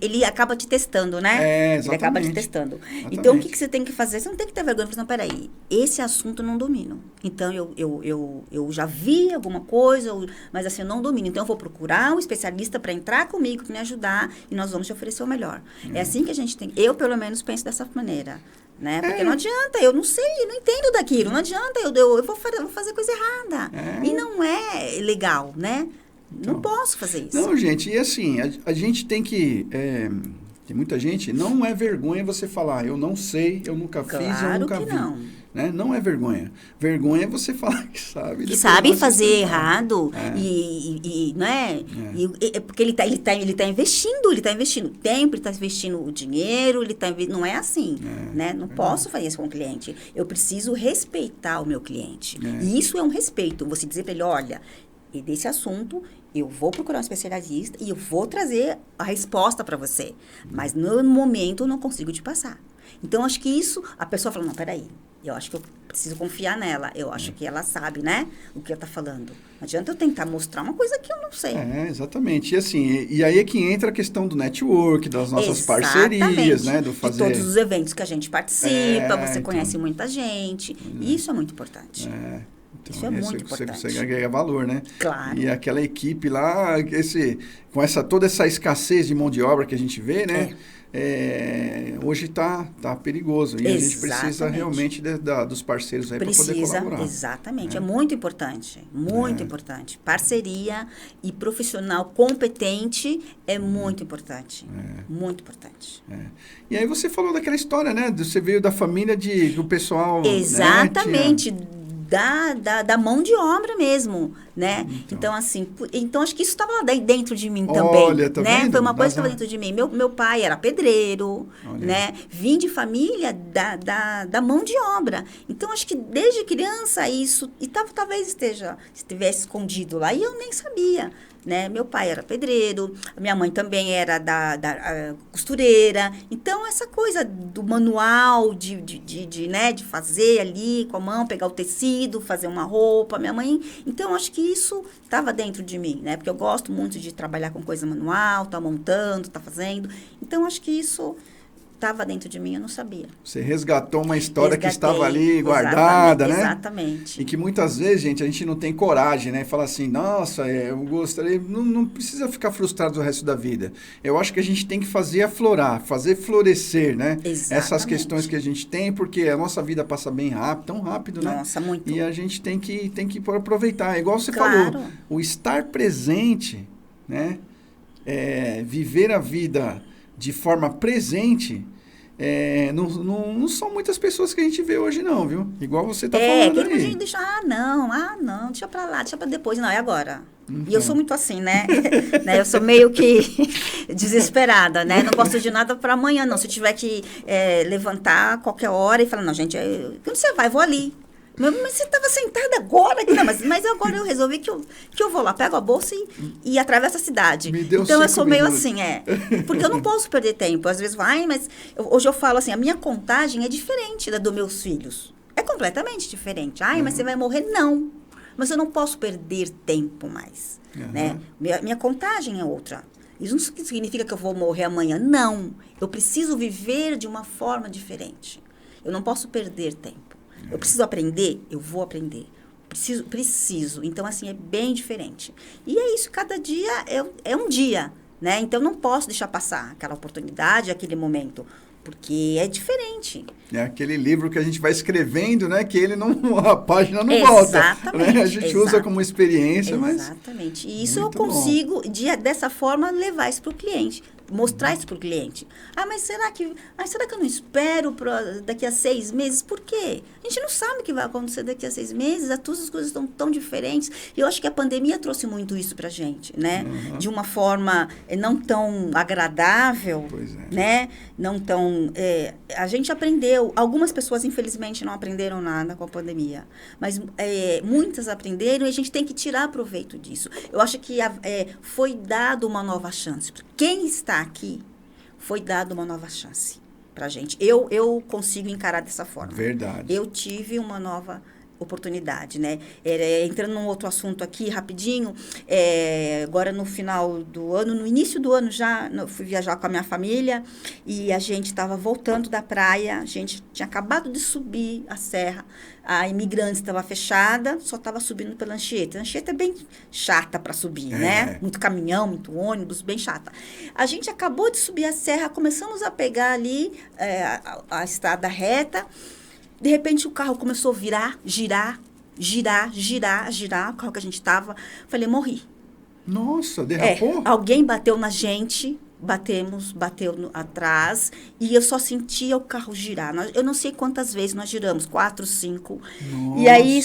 Ele acaba te testando, né? Exatamente. Ele acaba te testando. Exatamente. Então, o que você tem que fazer? Você não tem que ter vergonha. Não, peraí, esse assunto eu não domino. Então, eu já vi alguma coisa, mas assim, eu não domino. Então, eu vou procurar um especialista para entrar comigo, para me ajudar, e nós vamos te oferecer o melhor. É assim que a gente tem... Eu, pelo menos, penso dessa maneira. Né? Porque não adianta, eu não sei, eu não entendo daquilo, não adianta, eu vou fazer coisa errada. E não é legal, né? Então, não posso fazer isso. Não, gente, e assim, a gente tem que... tem muita gente, não é vergonha você falar, eu não sei, eu nunca fiz, eu nunca vi. Não. Né? Não é vergonha. Vergonha é você falar que sabe. Que sabe fazer errado. Não é? Porque ele tá investindo tempo, ele está investindo o dinheiro, não é assim. Né? Não posso fazer isso com o cliente. Eu preciso respeitar o meu cliente. E isso é um respeito. Você dizer para ele, olha, e desse assunto, eu vou procurar um especialista e eu vou trazer a resposta para você. Mas no momento eu não consigo te passar. Então, acho que isso, a pessoa fala, não, peraí. Eu acho que eu preciso confiar nela. Eu acho que ela sabe, né? O que ela está falando. Não adianta eu tentar mostrar uma coisa que eu não sei. Exatamente. E assim, e aí é que entra a questão do network, das nossas parcerias, né? De todos os eventos que a gente participa, você conhece muita gente. E isso é muito importante. Então, isso é muito importante. Você agrega valor, né? Claro. E aquela equipe lá, com toda essa escassez de mão de obra que a gente vê, né? Hoje tá perigoso. E a gente precisa realmente dos parceiros aí para poder colaborar. Exatamente. É muito importante. Muito importante. Parceria e profissional competente é muito importante. Muito importante. E aí você falou daquela história, né? Você veio da família do pessoal... Exatamente. Né? Da mão de obra mesmo, né? Então assim, acho que isso estava lá dentro de mim também. Olha, tá né? vendo? Foi uma coisa que estava dentro de mim. Meu pai era pedreiro, né? Vim de família da mão de obra. Então, acho que desde criança isso... E talvez estivesse escondido lá e eu nem sabia. Né? Meu pai era pedreiro, minha mãe também era da costureira. Então, essa coisa do manual, de fazer ali com a mão, pegar o tecido, fazer uma roupa, minha mãe... Então, acho que isso estava dentro de mim, né? Porque eu gosto muito de trabalhar com coisa manual, tá montando, tá fazendo. Então, acho que isso... estava dentento de mim, eu não sabia. Você resgatou uma história que estava ali guardada, né? Exatamente. E que muitas vezes, gente, a gente não tem coragem, né? Fala assim, nossa, eu gostaria... Não precisa ficar frustrado o resto da vida. Eu acho que a gente tem que fazer aflorar, fazer florescer, né? Exatamente. Essas questões que a gente tem, porque a nossa vida passa bem rápido, tão rápido, né? Nossa, muito. E a gente tem que aproveitar. É igual você falou, o estar presente, né? Viver a vida de forma presente... não são muitas pessoas que a gente vê hoje não, viu? Igual você tá falando aí. Gente deixa, não, deixa pra lá, deixa pra depois. Não, é agora. E eu sou muito assim, né? Eu sou meio que desesperada, né? Não gosto de nada pra amanhã, não. Se eu tiver que levantar a qualquer hora e falar, não, gente, quando você vai? Vou ali. Mas você estava sentada agora? Não, mas agora eu resolvi que eu vou lá, pego a bolsa e atravesso a cidade. Então, eu sou meio assim, porque eu não posso perder tempo. Às vezes, hoje eu falo assim, a minha contagem é diferente da dos meus filhos. É completamente diferente. Mas você vai morrer? Não. Mas eu não posso perder tempo mais. Né? Minha contagem é outra. Isso não significa que eu vou morrer amanhã. Não. Eu preciso viver de uma forma diferente. Eu não posso perder tempo. Eu preciso aprender? Eu vou aprender. Preciso. Então, assim, é bem diferente. E é isso, cada dia é um dia, né? Então, não posso deixar passar aquela oportunidade, aquele momento, porque é diferente. É aquele livro que a gente vai escrevendo, né? Que ele não, a página não volta. Né? A gente usa como experiência, mas... Exatamente. E isso eu muito consigo, dessa forma, levar isso para o cliente. Mostrar isso para o cliente. Mas será que eu não espero daqui a 6 meses? Por quê? A gente não sabe o que vai acontecer daqui a 6 meses. Todas as coisas estão tão diferentes. E eu acho que a pandemia trouxe muito isso para a gente, né? De uma forma não tão agradável, né? Não tão... a gente aprendeu. Algumas pessoas, infelizmente, não aprenderam nada com a pandemia. Mas muitas aprenderam e a gente tem que tirar proveito disso. Eu acho que foi dado uma nova chance. Quem está aqui, foi dado uma nova chance pra gente. Eu consigo encarar dessa forma. Verdade. Eu tive uma nova oportunidade, né? Entrando num outro assunto aqui, rapidinho, agora no final do ano, no início do ano já, fui viajar com a minha família e a gente estava voltando da praia, a gente tinha acabado de subir a serra, a Imigrantes estava fechada, só estava subindo pela Anchieta. A Anchieta é bem chata para subir, né? Muito caminhão, muito ônibus, bem chata. A gente acabou de subir a serra, começamos a pegar ali a estrada reta. De repente, o carro começou a girar, o carro que a gente estava. Falei, morri. Nossa, derrapou? Alguém bateu na gente, bateu atrás, e eu só sentia o carro girar. Eu não sei quantas vezes nós giramos, 4, 5. Nossa. E aí,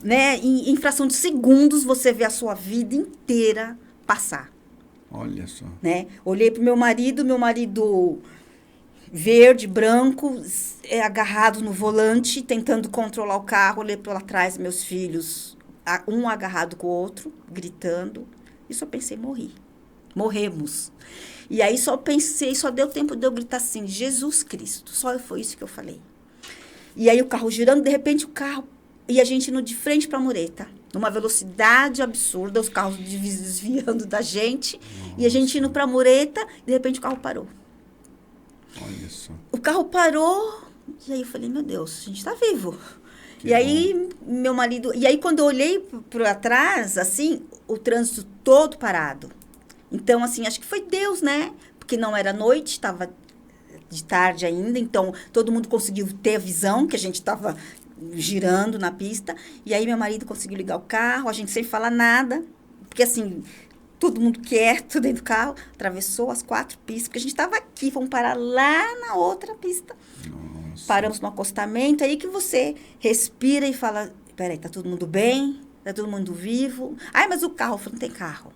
né, em fração de segundos, você vê a sua vida inteira passar. Olha só. Né? Olhei pro meu marido verde, branco, agarrado no volante, tentando controlar o carro. Olhei para trás, meus filhos, um agarrado com o outro, gritando. E só pensei, morremos. E aí só deu tempo de eu gritar assim, Jesus Cristo. Só foi isso que eu falei. E aí o carro girando, de repente e a gente indo de frente para a mureta, numa velocidade absurda, os carros desviando da gente. Nossa. E a gente indo para a mureta, de repente o carro parou. Olha só. O carro parou, e aí eu falei, meu Deus, a gente está vivo. Que aí, bom. Meu marido... E aí, quando eu olhei para trás, assim, o trânsito todo parado. Então, assim, acho que foi Deus, né? Porque não era noite, estava de tarde ainda, então todo mundo conseguiu ter a visão que a gente estava girando na pista. E aí, meu marido conseguiu ligar o carro, a gente sem falar nada, porque, assim... Todo mundo quieto dentro do carro, atravessou as 4 pistas, porque a gente estava aqui, fomos parar lá na outra pista. Nossa. Paramos no acostamento, aí que você respira e fala, peraí, tá todo mundo bem? Tá todo mundo vivo? Mas o carro, eu falei, não tem carro,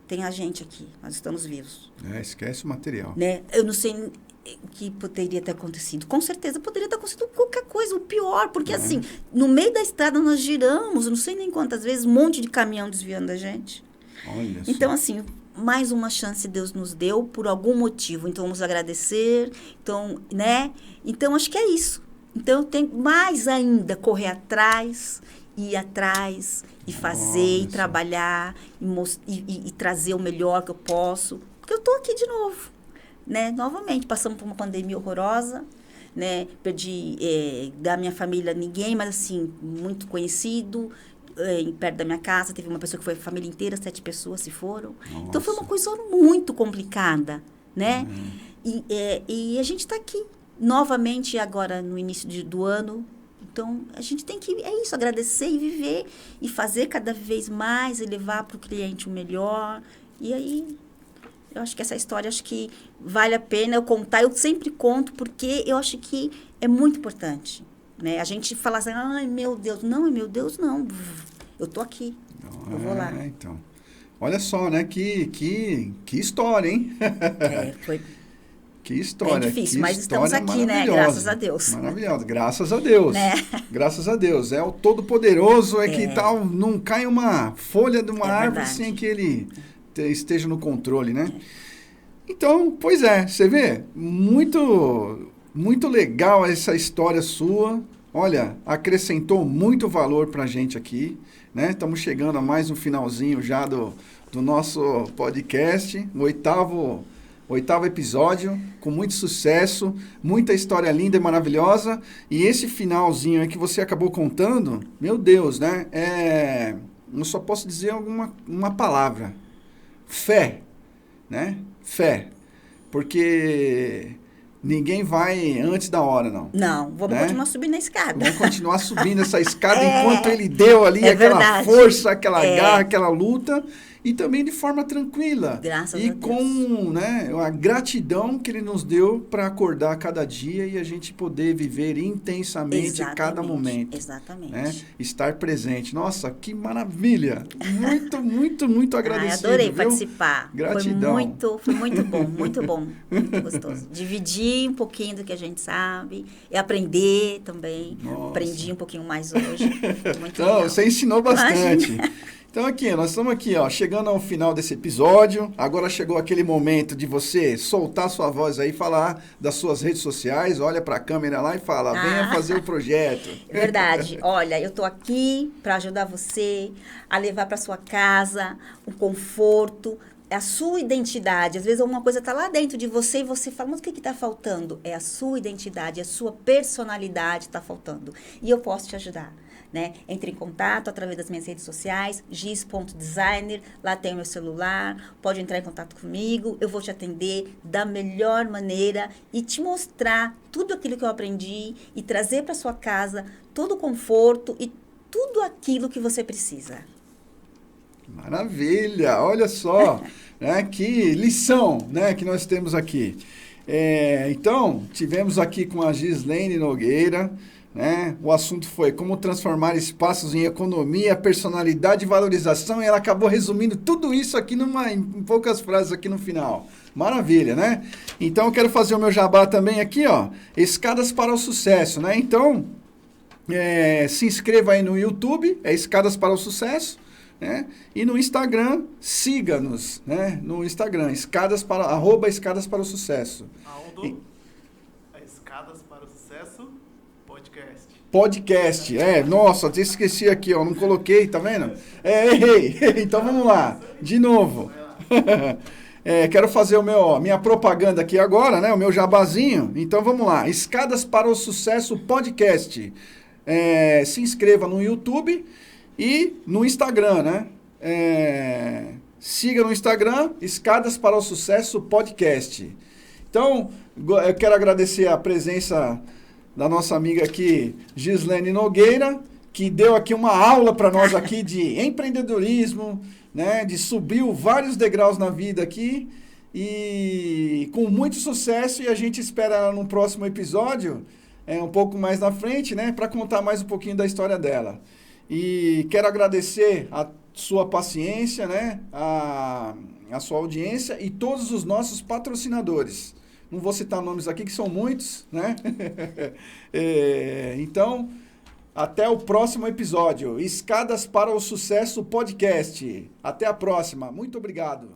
tem a gente aqui, nós estamos vivos. Esquece o material. Né? Eu não sei o que poderia ter acontecido. Com certeza poderia ter acontecido qualquer coisa, o pior, porque assim, no meio da estrada nós giramos, eu não sei nem quantas vezes, um monte de caminhão desviando da gente. Olha então, só. assim, mais uma chance Deus nos deu por algum motivo. Então, vamos agradecer. Então, né? Então, acho que é isso. Então, eu tenho mais ainda correr atrás, ir atrás, e fazer, e trabalhar, e trazer o melhor que eu posso. Porque eu estou aqui de novo, né? Novamente, passamos por uma pandemia horrorosa, né? Perdi da minha família ninguém, mas, assim, muito conhecido, perto da minha casa, teve uma pessoa que foi a família inteira, 7 pessoas se foram. Nossa. Então, foi uma coisa muito complicada, né? E a gente está aqui, novamente, agora, no início do ano. Então, a gente tem que, agradecer e viver, e fazer cada vez mais, e levar para o cliente o melhor. E aí, eu acho que essa história, acho que vale a pena eu contar. Eu sempre conto, porque eu acho que é muito importante. Né? A gente fala assim, ai, meu Deus. Não, meu Deus, não. Eu tô aqui. Eu vou lá. Então. Olha só, né? Que história, hein? Foi que história. Bem difícil, que mas estamos aqui, né? Graças a Deus. Maravilhosa. Graças a Deus. Né? Graças a Deus. É o Todo-Poderoso, que tal, não cai uma folha de uma árvore sem que ele esteja no controle, né? Então, pois você vê, muito legal essa história sua. Olha, acrescentou muito valor pra gente aqui, né? Estamos chegando a mais um finalzinho já do nosso podcast, o 8º 8º episódio, com muito sucesso, muita história linda e maravilhosa. E esse finalzinho aí que você acabou contando, meu Deus, né? Eu só posso dizer uma palavra. Fé, né? Fé. Porque ninguém vai antes da hora, não. Não, vamos continuar subindo a escada. Vamos continuar subindo essa escada enquanto ele deu ali aquela força, aquela garra, aquela luta. E também de forma tranquila. Graças a Deus. E com, né, a gratidão que ele nos deu para acordar cada dia e a gente poder viver intensamente cada momento. Exatamente. Né? Estar presente. Nossa, que maravilha! Muito, muito, muito agradecido. Adorei participar. Gratidão. Foi muito bom, muito bom. Muito gostoso. Dividir um pouquinho do que a gente sabe e aprender também. Nossa. Aprendi um pouquinho mais hoje. Muito então, legal. Você ensinou bastante. Então aqui, nós estamos aqui, chegando ao final desse episódio. Agora chegou aquele momento de você soltar sua voz aí, falar das suas redes sociais, olha para a câmera lá e fala, venha fazer o projeto. É verdade. Olha, eu estou aqui para ajudar você a levar para sua casa o conforto, a sua identidade. Às vezes alguma coisa está lá dentro de você e você fala, mas o que está faltando? É a sua identidade, a sua personalidade está faltando. E eu posso te ajudar. Né? Entre em contato através das minhas redes sociais, gis.designer, lá tem o meu celular, pode entrar em contato comigo, eu vou te atender da melhor maneira e te mostrar tudo aquilo que eu aprendi e trazer para sua casa todo o conforto e tudo aquilo que você precisa. Maravilha! Olha só, né? Que lição, né, que nós temos aqui. Então, tivemos aqui com a Gislene Nogueira, né? O assunto foi como transformar espaços em economia, personalidade e valorização, e ela acabou resumindo tudo isso aqui em poucas frases aqui no final. Maravilha, né? Então, eu quero fazer o meu jabá também aqui, Escadas para o Sucesso, né? Então, se inscreva aí no YouTube, Escadas para o Sucesso, né? E no Instagram, siga-nos, né? No Instagram, @Escadas para o Sucesso. Aonde? Escadas para o Sucesso Podcast. Nossa, até esqueci aqui, não coloquei, tá vendo? Errei. Então vamos lá, de novo. Quero fazer minha propaganda aqui agora, né? O meu jabazinho. Então vamos lá, Escadas para o Sucesso Podcast. Se inscreva no YouTube e no Instagram, né? Siga no Instagram, Escadas para o Sucesso Podcast. Então, eu quero agradecer a presença da nossa amiga aqui, Gislene Nogueira, que deu aqui uma aula para nós aqui de empreendedorismo, né, de subiu vários degraus na vida aqui, e com muito sucesso, e a gente espera ela no próximo episódio, um pouco mais na frente, né, para contar mais um pouquinho da história dela. E quero agradecer a sua paciência, né, a sua audiência e todos os nossos patrocinadores. Não vou citar nomes aqui, que são muitos, né? Então, até o próximo episódio. Escadas para o Sucesso Podcast. Até a próxima. Muito obrigado.